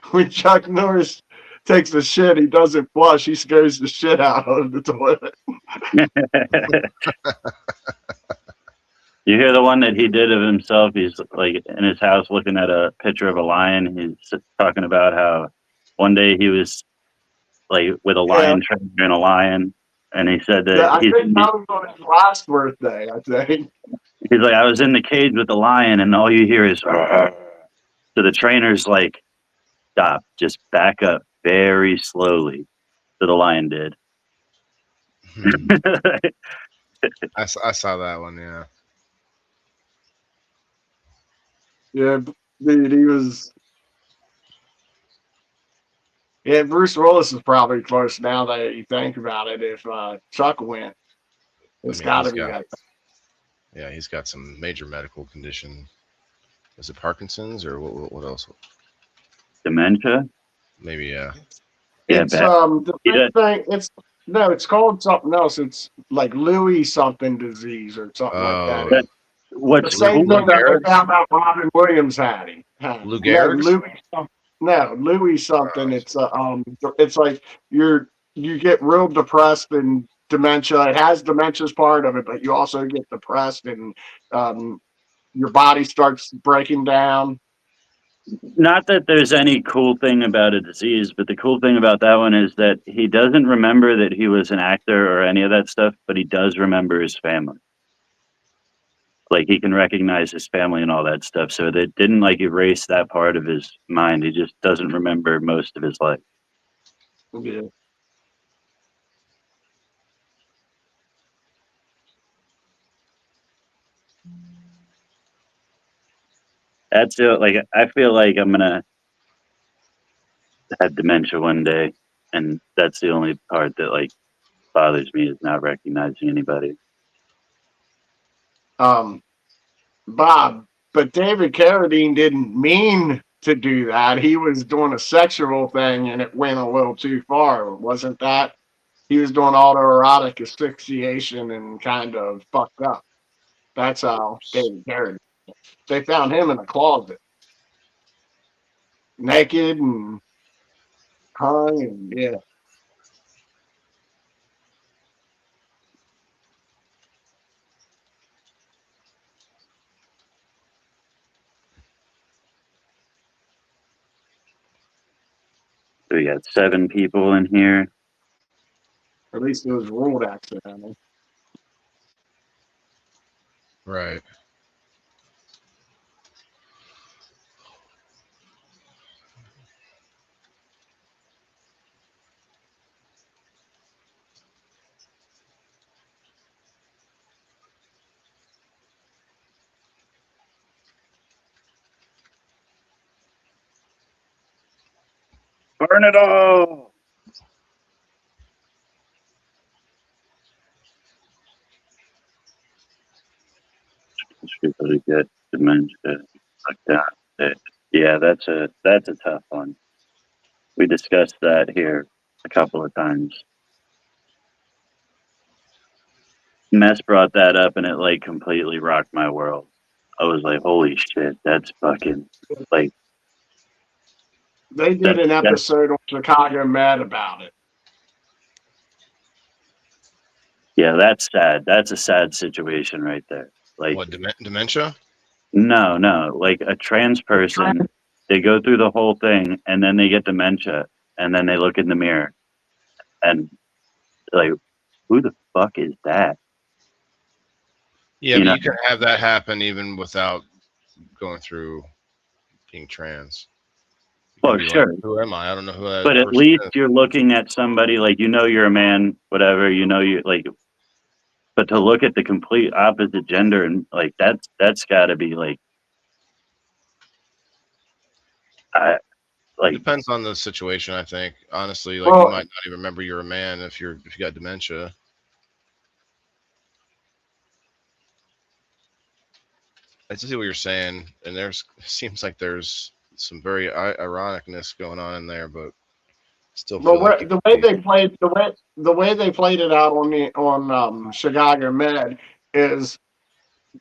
When Chuck Norris takes a shit, he doesn't flush, he scares the shit out of the toilet. You hear the one that he did of himself? He's like in his house looking at a picture of a lion. He's talking about how one day he was like with a Yeah, lion training a lion, and he said yeah, that I think that was on his last birthday, I think. he's like, I was in the cage with the lion, and all you hear is "Arr." So the trainer's like, stop, just back up very slowly. So the lion did. I saw that one. Yeah. Yeah, dude, he was. Yeah, Bruce Willis is probably close now that you think about it. If Chuck went, I it's mean, got to be that. yeah, he's got some major medical condition. Was it Parkinson's or what else? Dementia? Maybe yeah. Yeah, It's bad. the He first did. thing. It's no, it's called something else. It's like Louis something disease or something like that. Oh, But The what's same cool? thing Lou that they Gehrig's? found out Robin Williams had him. Lou No, Gehrig's? Louis. No, Louis something. It's like you get real depressed and dementia. It has dementia's part of it, but you also get depressed and um, your body starts breaking down. Not that there's any cool thing about a disease, but the cool thing about that one is that he doesn't remember that he was an actor or any of that stuff, but he does remember his family. Like he can recognize his family and all that stuff. So they didn't like erase that part of his mind. He just doesn't remember most of his life. Yeah. That's it. Like I feel like I'm gonna have dementia one day, and that's the only part that like bothers me is not recognizing anybody. Um, Bob, but David Carradine didn't mean to do that. He was doing a sexual thing and it went a little too far. Wasn't that? He was doing autoerotic asphyxiation and kind of fucked up. That's how David Carradine. They found him in a closet, naked and hung, and yeah. So we got 7 people in here. At least it was ruled accidental. Right. Burn it all. People who get dementia like that. Yeah, that's a tough one. We discussed that here a couple of times. Mess brought that up and it like completely rocked my world. I was like, holy shit, that's fucking like They did that an that's episode on Chicago Med about it. yeah, that's sad. That's a sad situation right there. Like What dementia? no, like a trans person, they go through the whole thing and then they get dementia and then they look in the mirror and like, who the fuck is that? Yeah, You but know, you can have that happen even without going through being trans. You can well, be like, sure. who am I? I don't know who that But at person least is. you're looking at somebody like you're a man, whatever, you like but to look at the complete opposite gender and like that's gotta be like I It like depends on the situation, I think. Honestly, like you Well, might not even remember you're a man if you got dementia. I see what you're saying, and there's seems like there's some very ironicness going on in there, but still Well, feel like you the could way be. they played the way they played it out on Chicago Med is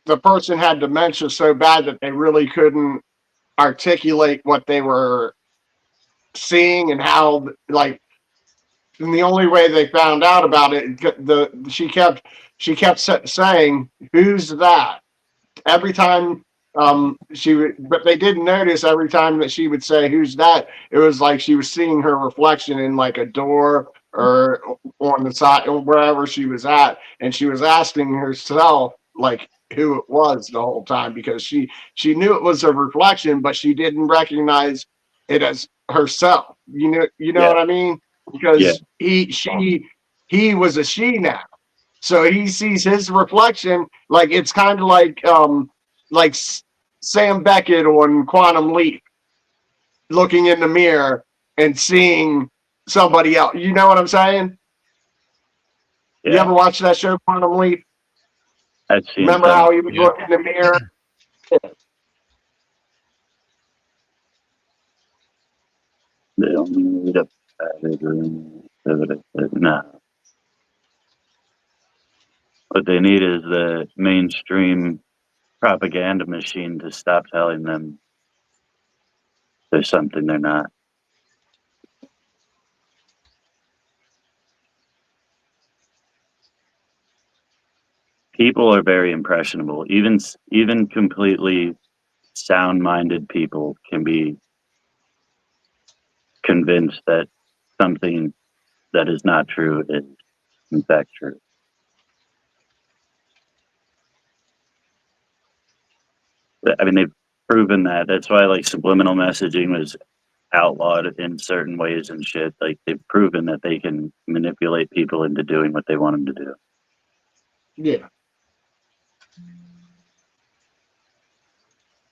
the person had dementia so bad that they really couldn't articulate what they were seeing and how like. And the only way they found out about it, she kept saying, "Who's that?" Every time she would, but they didn't notice every time that she would say, "Who's that?" It was like she was seeing her reflection in like a door or on the side or wherever she was at, and she was asking herself like who it was the whole time because she knew it was a reflection, but she didn't recognize it as herself. You know Yeah, what I mean? yeah, Because he was a she now. So he sees his reflection like it's kind of like Sam Beckett on Quantum Leap looking in the mirror and seeing somebody else. You know what I'm saying? You yeah. ever watch that show Quantum Leap? I've seen Remember some. how he would Yeah. look in the mirror? They don't need a padded room. No. What they need is the mainstream propaganda machine to stop telling them there's something they're not. People are very impressionable. Even completely sound-minded people can be convinced that something that is not true is in fact true. I mean, they've proven that. That's why like subliminal messaging was outlawed in certain ways and shit. Like they've proven that they can manipulate people into doing what they want them to do. Yeah,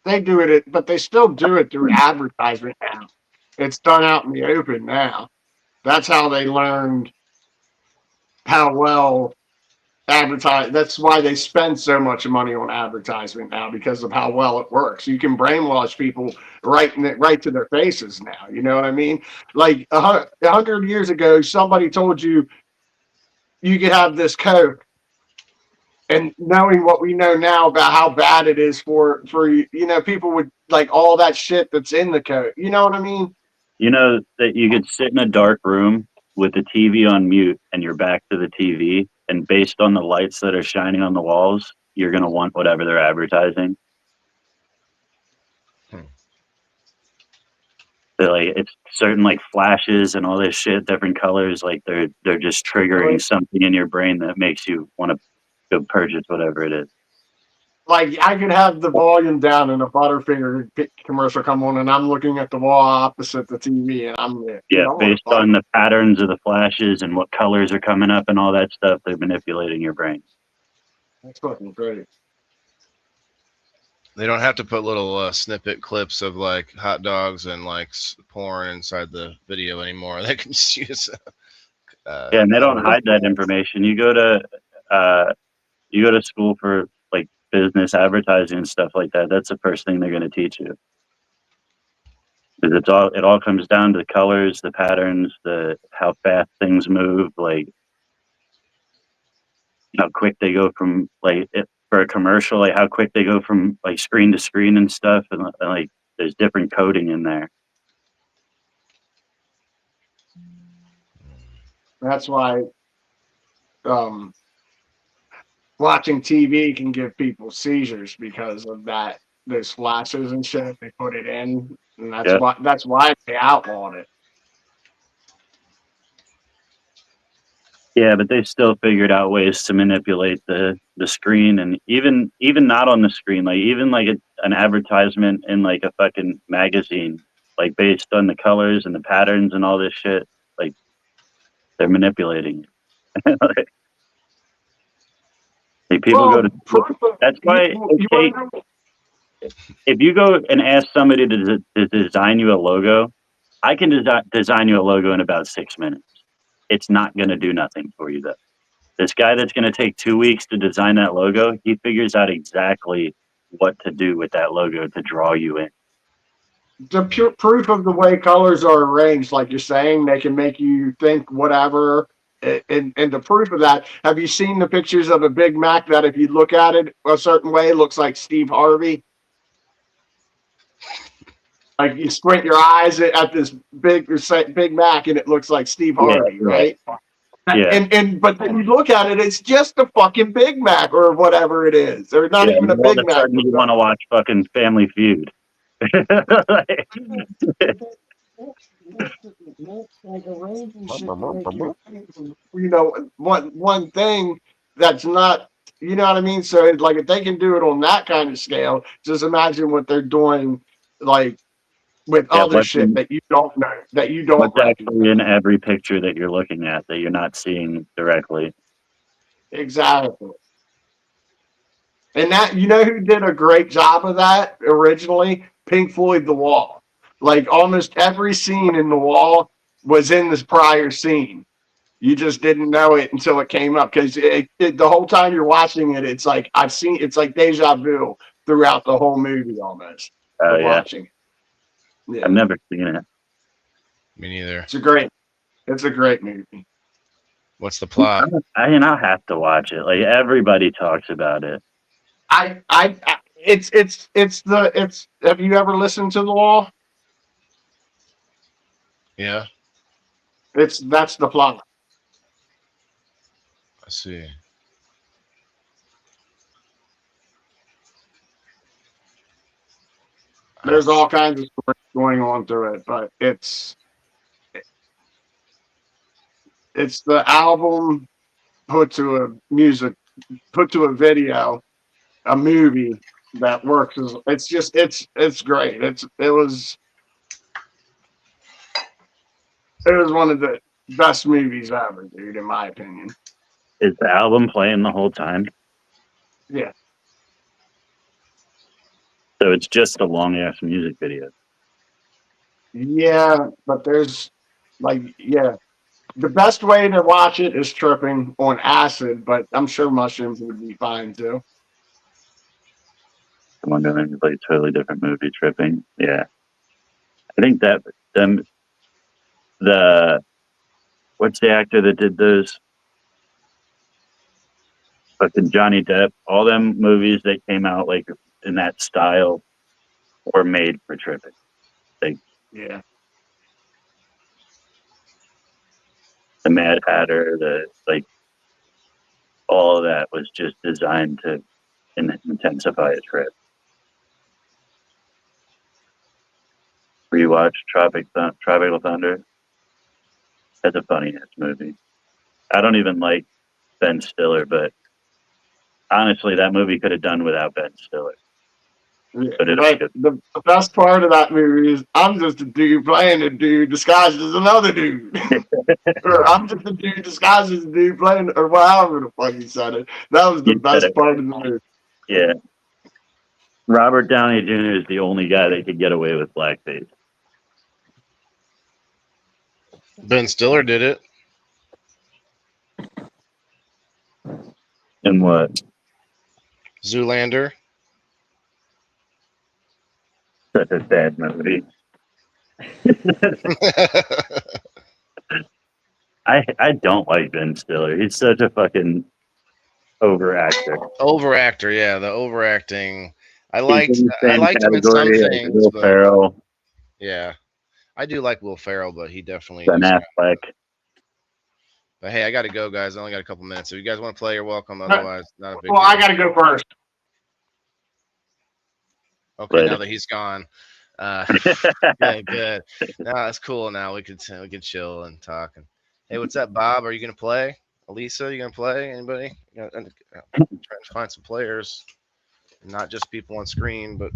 they do it, but they still do it through advertisement now. It's done out in the open now. That's how they learned how well advertise. That's why they spend so much money on advertisement now because of how well it works. You can brainwash people right to their faces now. You know what I mean? Like 100 years ago, somebody told you you could have this Coke, and knowing what we know now about how bad it is for people would like all that shit that's in the Coke. You know what I mean? You know that you could sit in a dark room with the TV on mute and your back to the TV, and based on the lights that are shining on the walls, you're going to want whatever they're advertising. Hmm. They're like it's certain like flashes and all this shit, different colors. Like they're just triggering something in your brain that makes you want to go purchase whatever it is. Like I could have the volume down and a Butterfinger commercial come on, and I'm looking at the wall opposite the TV, and I'm like, dude, Yeah, I want based a Butter. on the patterns of the flashes and what colors are coming up and all that stuff, they're manipulating your brain. That's fucking great. They don't have to put little snippet clips of like hot dogs and like porn inside the video anymore. They can just use. Yeah, and they don't Color. hide that information. You go to school for like business advertising and stuff like that. That's the first thing they're going to teach you. Because it all comes down to the colors, the patterns, the how fast things move, like how quick they go from for a commercial, like how quick they go from like screen to screen and stuff, and like there's different coding in there. That's why um, watching TV can give people seizures because of that. Those flashes and shit they put it in, and Yeah, that's why they outlawed it. yeah, but they still figured out ways to manipulate the screen, and even not on the screen, like even like an advertisement in like a fucking magazine, like based on the colors and the patterns and all this shit, like they're manipulating it. Like people go to Well, proof of that's why it you takes want to if you go and ask somebody to design you a logo, I can design you a logo in about 6 minutes. It's not going to do nothing for you though. This guy that's going to take 2 weeks to design that logo, he figures out exactly what to do with that logo to draw you in. the pure proof of the way colors are arranged, like you're saying, they can make you think whatever. And the proof of that, have you seen the pictures of a Big Mac that if you look at it a certain way, looks like Steve Harvey? Like you squint your eyes at this Big Mac, and it looks like Steve Yeah, Harvey, yeah, right? yeah, And but then you look at it, it's just a fucking Big Mac or whatever it is, or not yeah. even And a all of Big a Mac. sudden, you want to watch fucking Family Feud. Like, Like arranging shit to make you know, one thing that's not, you know what I mean? So like if they can do it on that kind of scale, just imagine what they're doing like with yeah, other shit that you don't know, that you don't what's actually recognize. in every picture that you're looking at that you're not seeing directly? Exactly. And that, you know who did a great job of that originally? Pink Floyd The Wall. Like almost every scene in The Wall was in this prior scene. You just didn't know it until it came up because the whole time you're watching it, it's like I've seen it's like deja vu throughout the whole movie almost Oh of yeah, watching it. I've Yeah, never seen it. Me neither. it's a great movie. What's the plot? I'll have to watch it. Like everybody talks about it. It's have you ever listened to The Wall? Yeah, That's the plot. I see. I There's s- all kinds of stories going on through it, but it's the album put to a music put to a video, a movie that works. It's just it's great. It was one of the best movies ever, dude, in my opinion. Is the album playing the whole time? Yeah, So it's just a long ass music video. yeah, but there's like yeah. The best way to watch it is tripping on acid, but I'm sure mushrooms would be fine too. I'm wondering, like totally different movie, Tripping. Yeah, I think that them the what's the actor that did those? Fucking Johnny Depp. All them movies that came out like in that style were made for Tripping. Like Yeah, the Mad Hatter, the like all of that was just designed to intensify a trip. Rewatch Tropical Thunder. That's a funny ass movie. I don't even like Ben Stiller, but honestly, that movie could have done without Ben Stiller. yeah. But it But the best part of that movie is I'm just a dude playing a dude disguised as another dude. Or I'm just a dude disguised as a dude playing, or however the fuck you said it. That was the you said best it. part of the movie. Yeah. Robert Downey Jr. is the only guy that could get away with blackface. Ben Stiller did it. And what? Zoolander. Such a sad movie. I don't like Ben Stiller. He's such a fucking overactor. Overactor, yeah, the overacting. I He's liked in the I same liked him in some category as things, Will but Ferrell, yeah, I do like Will Ferrell, but he definitely Ben just. Affleck. But hey, I got to go, guys. I only got a couple minutes. If you guys want to play, you're welcome. Well, Otherwise, not a big I deal. got to go first. Okay, now Later. that he's gone, yeah, good. No, it's cool. Now we can chill and talk. And hey, what's up, Bob? Are you gonna play? Elisa, you gonna play? Anybody? Trying to find some players, not just people on screen, but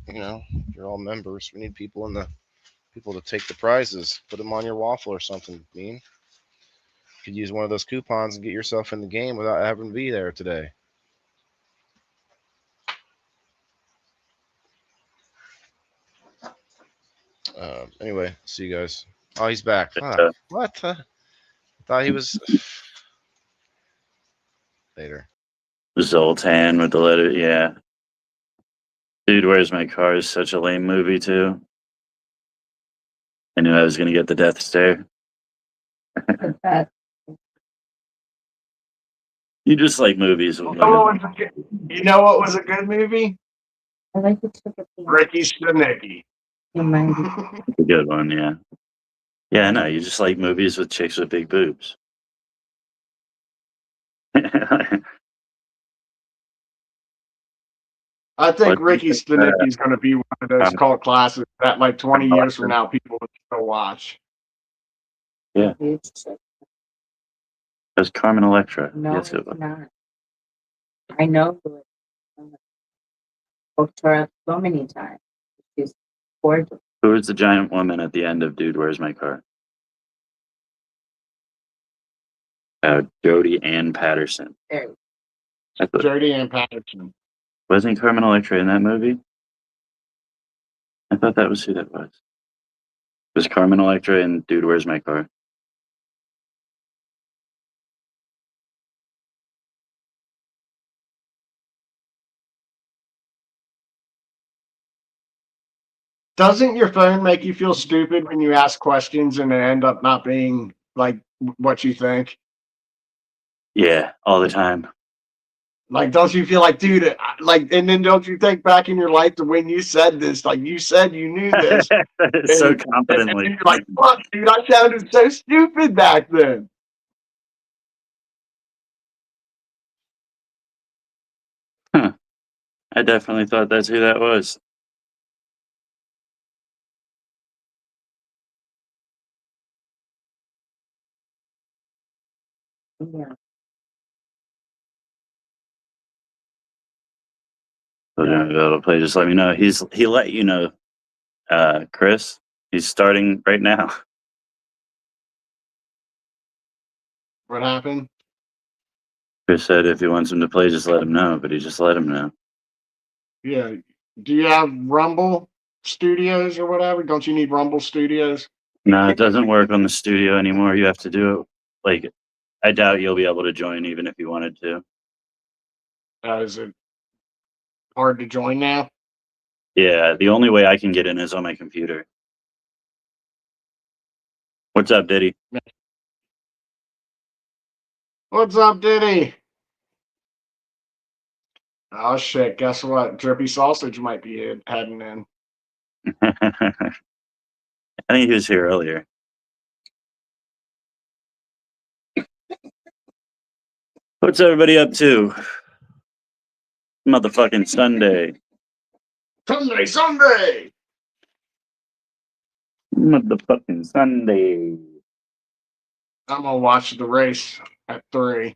you're all members. We need people to take the prizes. Put them on your waffle or something. Mean. You could use one of those coupons and get yourself in the game without having to be there today. Anyway, see you guys. Oh, he's back. What? I thought he was later. Zoltan with the letter. Yeah. Dude, Where's My Car is such a lame movie, too. I knew I was going to get the death stare. You just like movies with women. You know what was a good movie? I like the chicken. Ricky Stenicki. It's a good one, yeah. Yeah, I know. You just like movies with chicks with big boobs. I think What do you Ricky think, Stenicki is going to be one of those Carmen cult classics that, like 20 years from Electra? now, people would still watch. Yeah, it was Carmen Electra. No, Yes, it it's was. not. I know who it is. Spoke to her so many times. She's gorgeous. Who was the giant woman at the end of Dude, Where's My Car? Jodie Ann Patterson. Very. I thought, Jodie Ann Patterson. wasn't Carmen Electra in that movie? I thought that was who that was. Was Carmen Electra in Dude, Where's My Car? Doesn't your phone make you feel stupid when you ask questions and they end up not being like what you think? Yeah, all the time. Like, don't you feel like, dude, like, and then don't you think back in your life to when you said this, like you said you knew this, So and confidently. you're like, fuck, dude, I sounded so stupid back then. Huh. I definitely thought that's who that was. Yeah. So it'll play. Just let me know. He let you know, Chris. He's starting right now. What happened? Chris said if he wants him to play, just let him know. But he just let him know. Yeah. Do you have Rumble Studios or whatever? Don't you need Rumble Studios? No, it doesn't work on the studio anymore. You have to do it. Like, I doubt you'll be able to join even if you wanted to. Is it hard to join now? Yeah, the only way I can get in is on my computer. What's up, Diddy? What's up, Diddy? Oh shit! Guess what? Drippy Sausage might be heading in. I think he was here earlier. What's everybody up to? Motherfucking Sunday. Sunday. Motherfucking Sunday. I'm gonna watch the race at 3.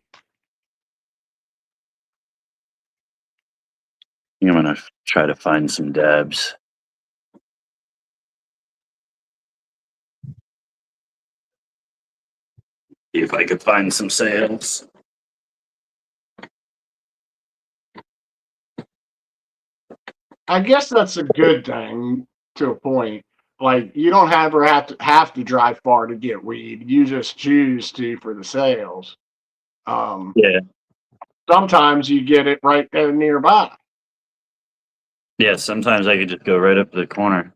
I'm gonna try to find some dabs. See if I could find some sales. I guess that's a good thing to a point. Like you don't have to drive far to get weed. You just choose to for the sales. Yeah. Sometimes you get it right there nearby. Yeah, sometimes I could just go right up to the corner.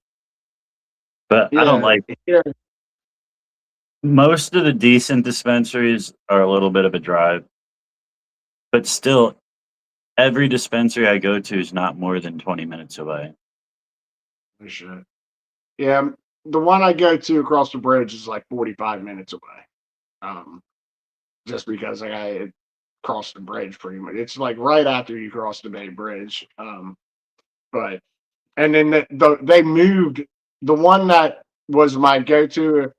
But I don't Yeah, like yeah, most of the decent dispensaries are a little bit of a drive. But still, every dispensary I go to is not more than 20 minutes away. for sure. Yeah, the one I go to across the bridge is like 45 minutes away. Just because I crossed the bridge pretty much. It's like right after you cross the Bay Bridge. But and then they moved the one that was my go-to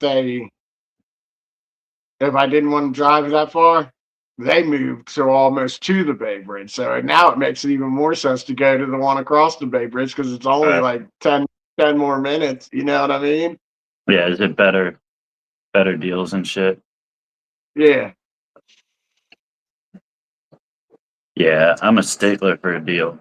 if I didn't want to drive that far. They moved so almost to the Bay Bridge. So now it makes it even more sense to go to the one across the Bay Bridge because it's only like 10 more minutes. You know what I mean? Yeah, is it better deals and shit? Yeah. Yeah, I'm a stickler for a deal.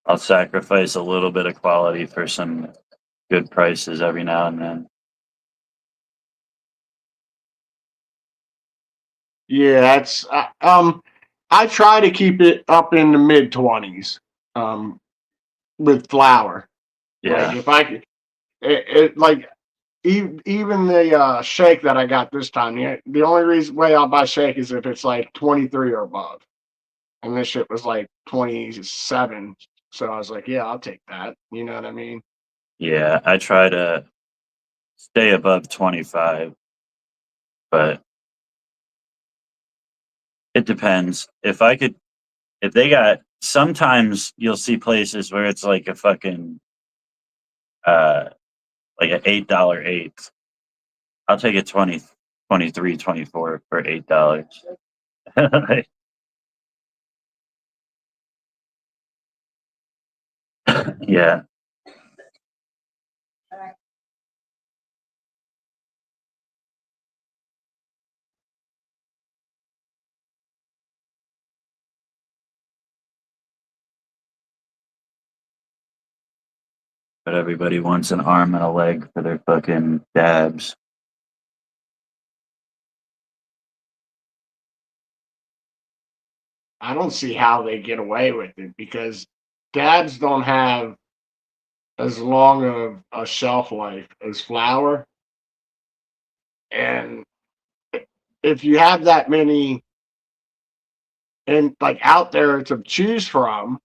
I'll sacrifice a little bit of quality for some good prices every now and then. Yeah, that's I try to keep it up in the mid-20s with flour. Like Yeah. if I could like even the shake that I got this time, the only reason way I'll buy shake is if it's like 23 or above. and this shit was like 27. So I was like, yeah, I'll take that. You know what I mean? Yeah, I try to stay above 25, but it depends. If they got, sometimes you'll see places where it's like a fucking, uh, like an $8 eighth. I'll take a 20, 23, 24 for $8. Yeah. But everybody wants an arm and a leg for their fucking dabs. I don't see how they get away with it because dabs don't have as long of a shelf life as flour. And if you have that many and like out there to choose from,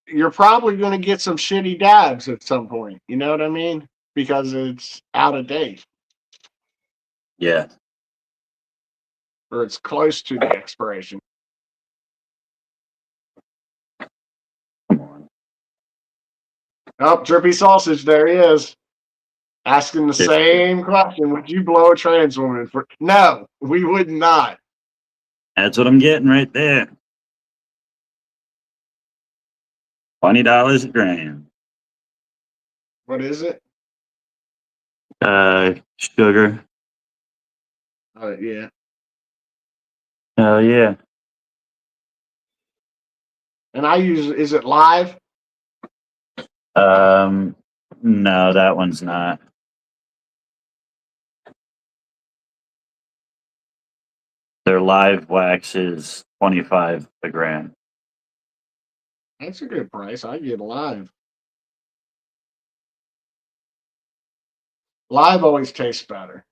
you're probably going to get some shitty dabs at some point. You know what I mean? Because it's out of date Yeah. or it's close to the expiration. Come on. Oh, drippy sausage, there he is. Asking the If- same question. Would you blow a trans woman for no, we would not. That's what I'm getting right there. $20 a gram. What is it? Sugar. Yeah. Hell yeah. And I use is it live? Um, no, that one's not. Their live wax is 25 a gram. That's a good price. I get live. Live always tastes better.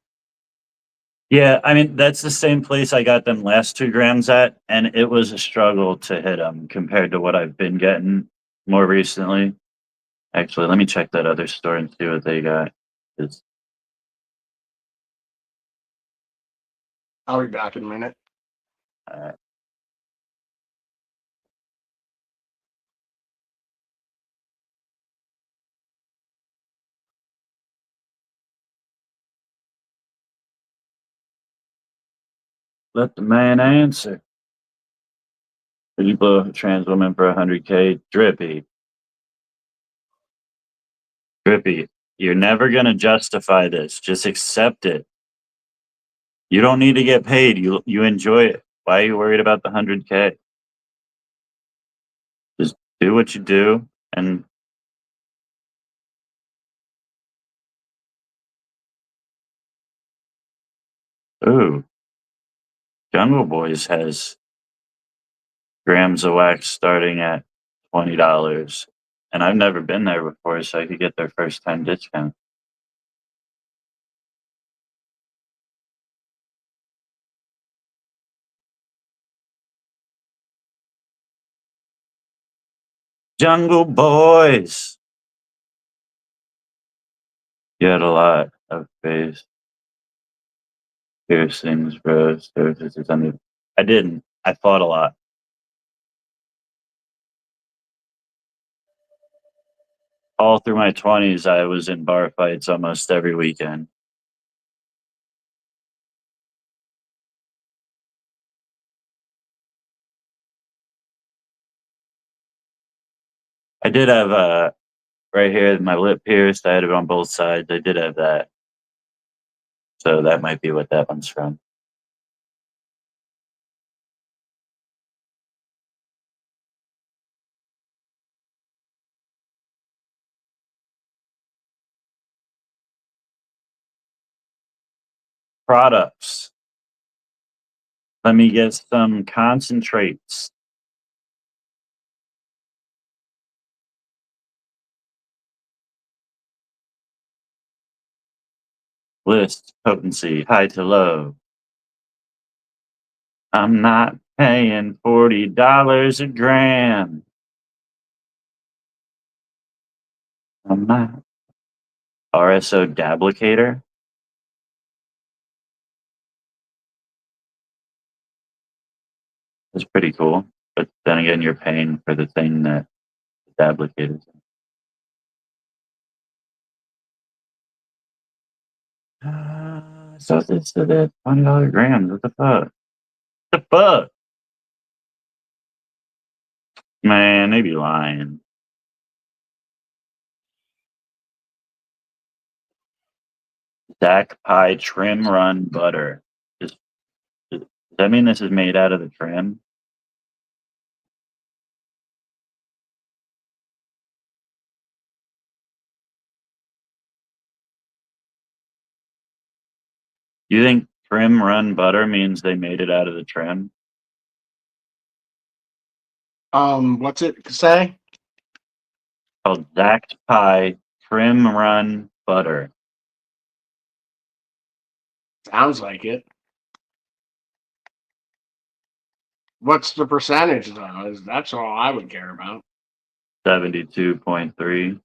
Yeah, I mean that's the same place I got them last 2 grams at, and it was a struggle to hit them compared to what I've been getting more recently. Actually, let me check that other store and see what they got. 'Cause- I'll be back in a minute. uh, let the man answer. Would you blow a trans woman for 100K? Drippy, drippy. You're never gonna justify this. Just accept it. You don't need to get paid. You enjoy it. Why are you worried about the 100K? Just do what you do, and ooh, Jungle Boys has grams of wax starting at $20, and I've never been there before, so I could get their first time discount. Jungle Boys. You had a lot of face piercings, bro. Surfaces under. I didn't. I fought a lot. All through my 20s, I was in bar fights almost every weekend. I did have right here my lip pierced. I had it on both sides. I did have that, so that might be what that one's from. Products. Let me get some concentrates. List potency high to low. I'm not Paying $40 a gram. I'm not. RSO Dablicator. That's pretty cool. But then again, you're paying for the thing that the Dablicator is. So this is it. $20 grams. What the fuck? What the fuck? Man, they be lying. Stack pie trim run butter. Does that mean this is made out of the trim? You think trim run butter means they made it out of the trim? What's it say? Called Stacked Pie Trim Run Butter. Sounds like it. What's the percentage though? That's all I would care about. 72.3.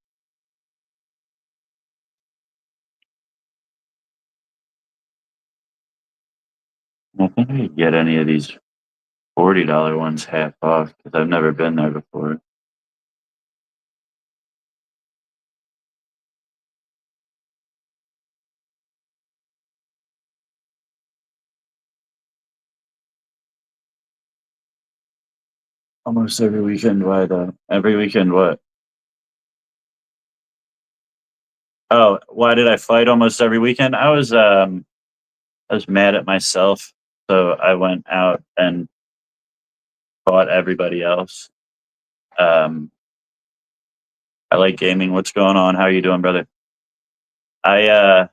I think I could get any of these $40 ones half off because I've never been there before. Almost every weekend. Why though? Every weekend what? Oh, why did I fight almost every weekend? I was mad at myself, so I went out and fought everybody else. I like gaming. What's going on? How are you doing, brother? I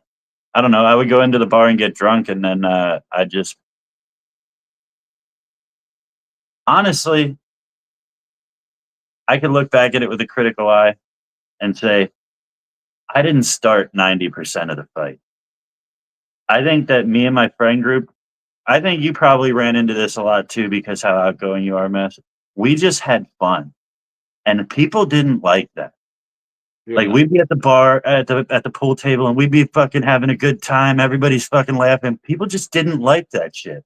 don't know. I would go into the bar and get drunk, and then I just honestly, I could look back at it with a critical eye and say, I didn't start 90% of the fight. I think that me and my friend group, I think you probably ran into this a lot too because how outgoing you are, Mess. We just had fun, and people didn't like that. Like Yeah. we'd be at the bar at the pool table, and we'd be fucking having a good time. Everybody's fucking laughing. People just didn't like that shit.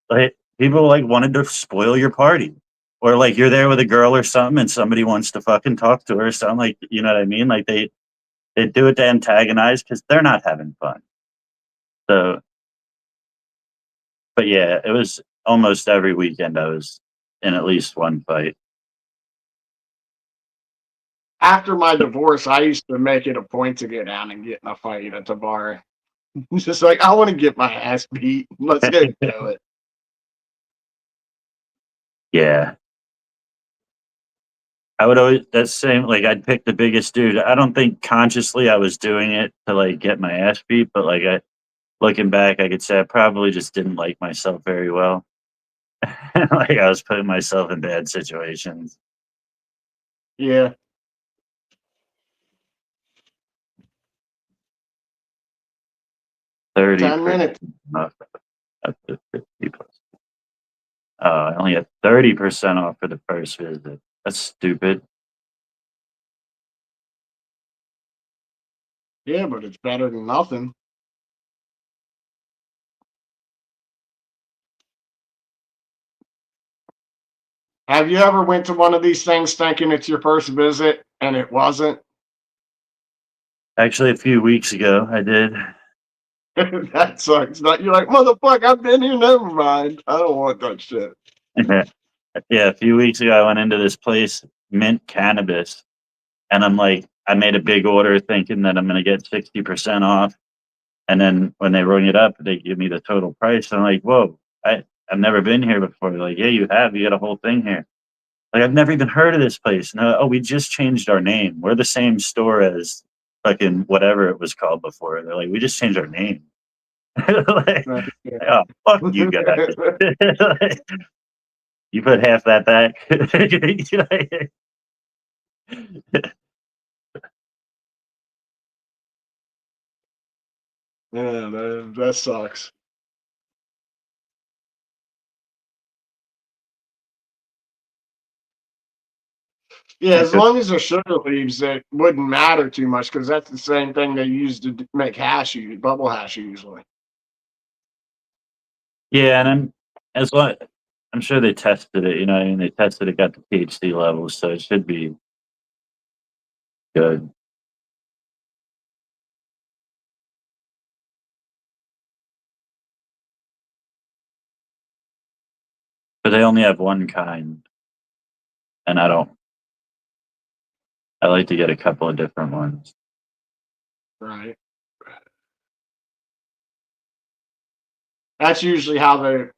Like people like wanted to spoil your party. Or like you're there with a girl or something and somebody wants to fucking talk to her or something, like, you know what I mean? Like they do it to antagonize because they're not having fun. So but yeah, it was almost every weekend I was in at least one fight. After my divorce, I used to make it a point to get down and get in a fight at the bar. It's just like I want to get my ass beat. Let's go do it. Yeah. I would always that same like I'd pick the biggest dude. I don't think consciously I was doing it to like get my ass beat, but like I looking back, I could say I probably just didn't like myself very well. Like I was putting myself in bad situations. Yeah. 30 10 minutes. off of the 50 plus. Oh, I only had 30% off for the first visit. That's stupid. Yeah, but it's better than nothing. Have you ever went to one of these things thinking it's your first visit and it wasn't? Actually, a few weeks ago, I did. That sucks. You're like, motherfucker, I've been here. Never mind. I don't want that shit. Yeah, a few weeks ago, I went into this place, Mint Cannabis, and I'm like, I made a big order thinking that I'm going to get 60% off. And then when they ring it up, they give me the total price. I'm like, whoa, I've never been here before. They're like, yeah, you have. You got a whole thing here. Like, I've never even heard of this place. No, oh, we just changed our name. We're the same store as fucking whatever it was called before. They're like, we just changed our name. Like, oh, fuck you guys. Like, you put half that back. Yeah, that sucks. Yeah, as long as they're sugar leaves, it wouldn't matter too much because that's the same thing they use to make hash, bubble hash usually. Yeah, and as long I'm sure they tested it. You know, what I mean, they tested it, got the THC levels, so it should be good. But they only have one kind, and I don't. I like to get a couple of different ones. Right. That's usually how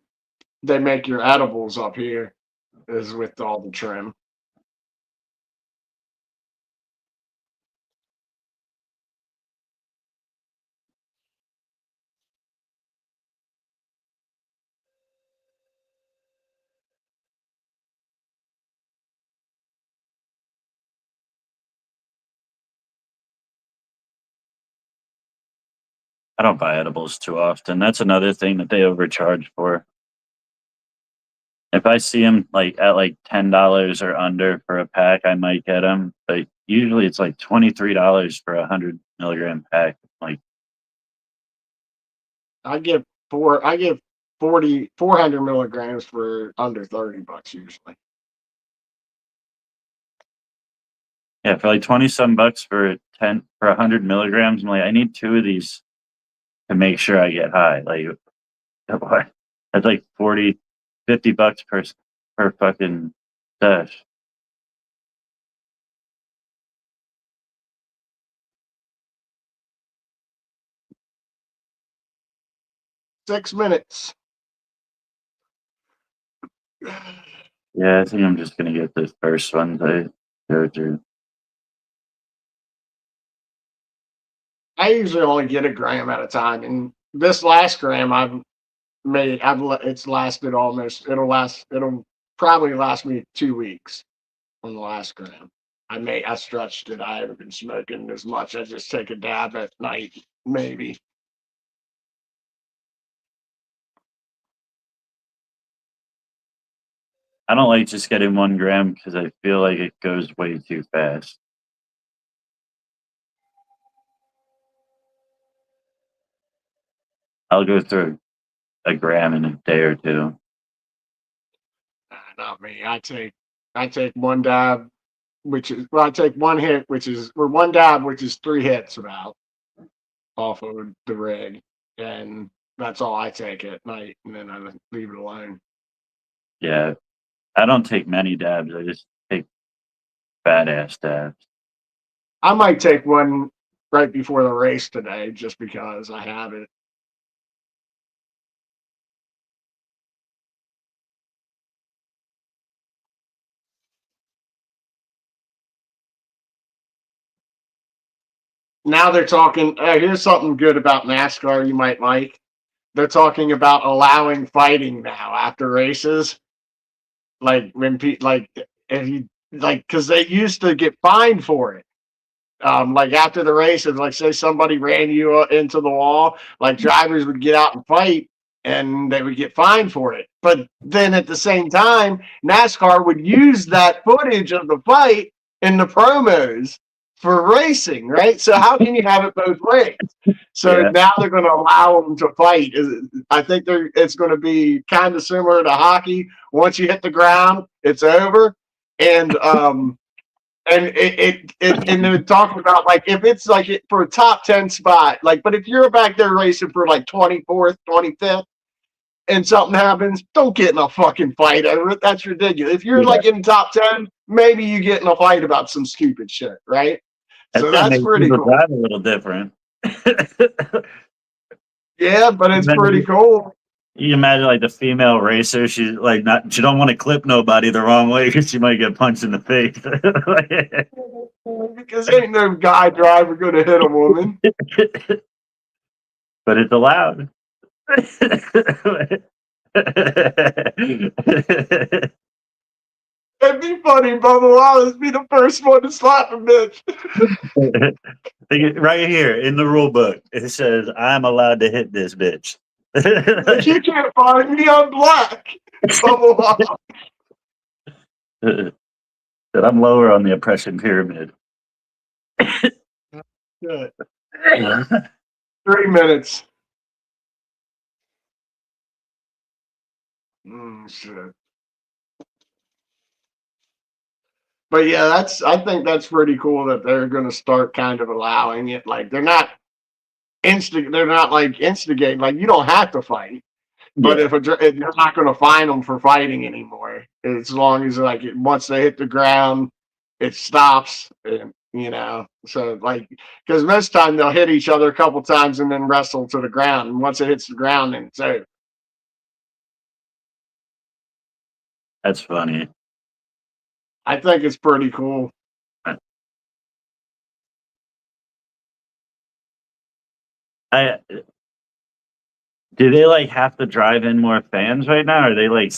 they make your edibles up here, is with all the trim. I don't buy edibles too often. That's another thing that they overcharge for. If I see them like at like $10 or under for a pack, I might get them. But usually it's like $23 for a 100 milligram pack. Like, I give 400 milligrams for under $30 usually. yeah, for like 20 some bucks for 100 milligrams, I'm like, I need 2 of these to make sure I get high. Like, what? That's like 40, $50 per fucking sesh. Six minutes. Yeah, I think I'm just gonna get the first ones I go through. I usually only get a gram at a time, and this last gram it's lasted almost. It'll probably last me 2 weeks on the last gram. I stretched it. I haven't been smoking as much. I just take a dab at night, maybe. I don't like just getting 1 gram because I feel like it goes way too fast. I'll go through a gram in a day or two. Not me. I take one dab, I take one hit, or one dab, which is 3 hits about off of the rig, and that's all I take at night, and then I leave it alone. Yeah, I don't take many dabs. I just take fat ass dabs. I might take one right before the race today, just because I have it. Now they're talking. Here's something good about NASCAR you might like. They're talking about allowing fighting now after races. Like when people if you because they used to get fined for it. Like after the race, if like say somebody ran you into the wall, like drivers would get out and fight, and they would get fined for it. But then at the same time, NASCAR would use that footage of the fight in the promos for racing, right? So how can you have it both ways? So Yeah. now they're going to allow them to fight. I think it's going to be kind of similar to hockey. Once you hit the ground, it's over. And they're talking about like if it's like for a top 10 spot, like, but if you're back there racing for like 24th, 25th, and something happens, don't get in a fucking fight over it. That's ridiculous. If you're like in the top 10, maybe you get in a fight about some stupid shit, right? That's So gonna that's make pretty people cool. drive a little different. Yeah, but it's pretty cool. You imagine like the female racer, she's like she don't want to clip nobody the wrong way because she might get punched in the face. Because ain't no guy driver gonna hit a woman. But it's allowed. It'd be funny, Bubba Wallace be the first one to slap a bitch. Right here in the rule book, it says I'm allowed to hit this bitch. But you can't find me on black. Bubba Wallace. But I'm lower on the oppression pyramid. Good. 3 minutes. Shit. But yeah, I think that's pretty cool that they're going to start kind of allowing it. Like they're not like instigating. Like you don't have to fight, but Yeah. if you're not going to fine them for fighting anymore, as long as like once they hit the ground, it stops. And, so like because most time they'll hit each other a couple times and then wrestle to the ground. And once it hits the ground, then it's over. That's funny. I think it's pretty cool. Do they like have to drive in more fans right now? Are they like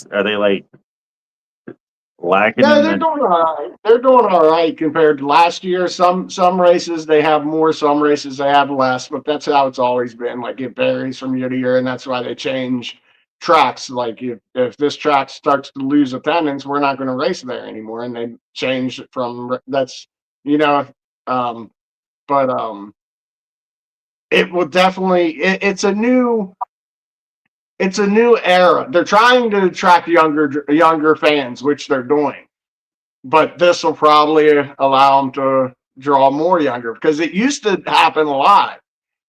lacking No, in they're the doing all right. They're doing all right compared to last year. Some races they have more, some races they have less, but that's how it's always been. Like it varies from year to year, and that's why they change tracks. Like if this track starts to lose attendance, we're not going to race there anymore, and they change it from that's you know, um, but it will definitely it's a new era. They're trying to attract younger fans, which they're doing. But this will probably allow them to draw more younger because it used to happen a lot.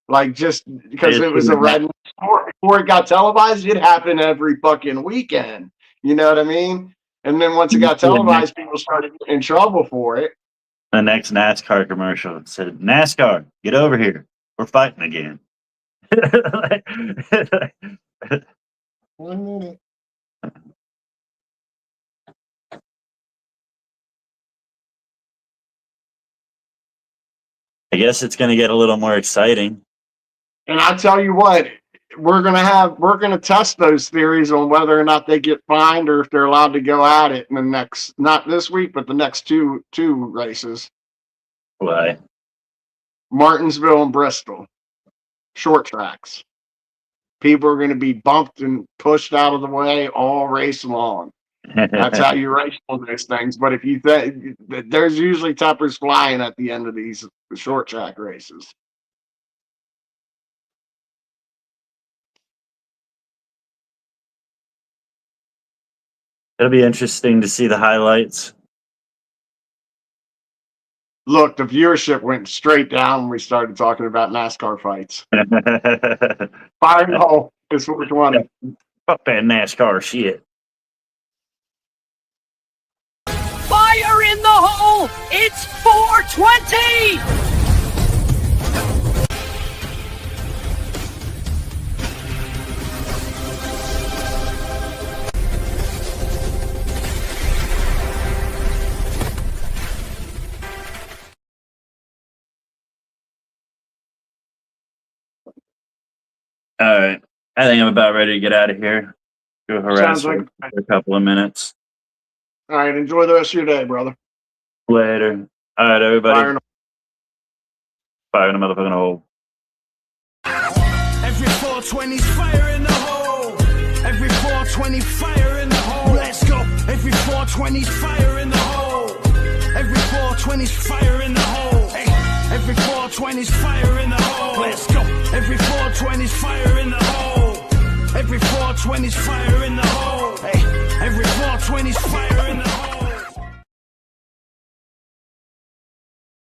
Like just because it was a red sport before it got televised, it happened every fucking weekend. You know what I mean? And then once it got televised, people started getting in trouble for it. the next NASCAR commercial? It said, "NASCAR, get over here. We're fighting again." 1 minute. I guess it's going to get a little more exciting. And I tell you what, we're gonna test those theories on whether or not they get fined or if they're allowed to go at it in the next, not this week, but the next two races. Why? Martinsville and Bristol, short tracks. People are going to be bumped and pushed out of the way all race long. That's how you race on those things. But if you think there's usually tuppers flying at the end of these short track races. It'll be interesting to see the highlights. Look, the viewership went straight down when we started talking about NASCAR fights. Fire in the hole is what we wanted. Fuck that NASCAR shit. Fire in the hole! It's 420! All right. I think I'm about ready to get out of here. Go harass Sounds her for a couple of minutes. All right, enjoy the rest of your day, brother. Later. All right, everybody. Fire in the Fire in the motherfucking hole. Every 420's fire in the hole. Every 420 fire in the hole. Let's go. Every 420's fire in the hole. Every 420's fire in the hole. Hey. Every 420's fire in the hole. Let's go. Every 420's fire in the hole. Every 420's fire in the hole. Hey. Every 420's fire in the hole.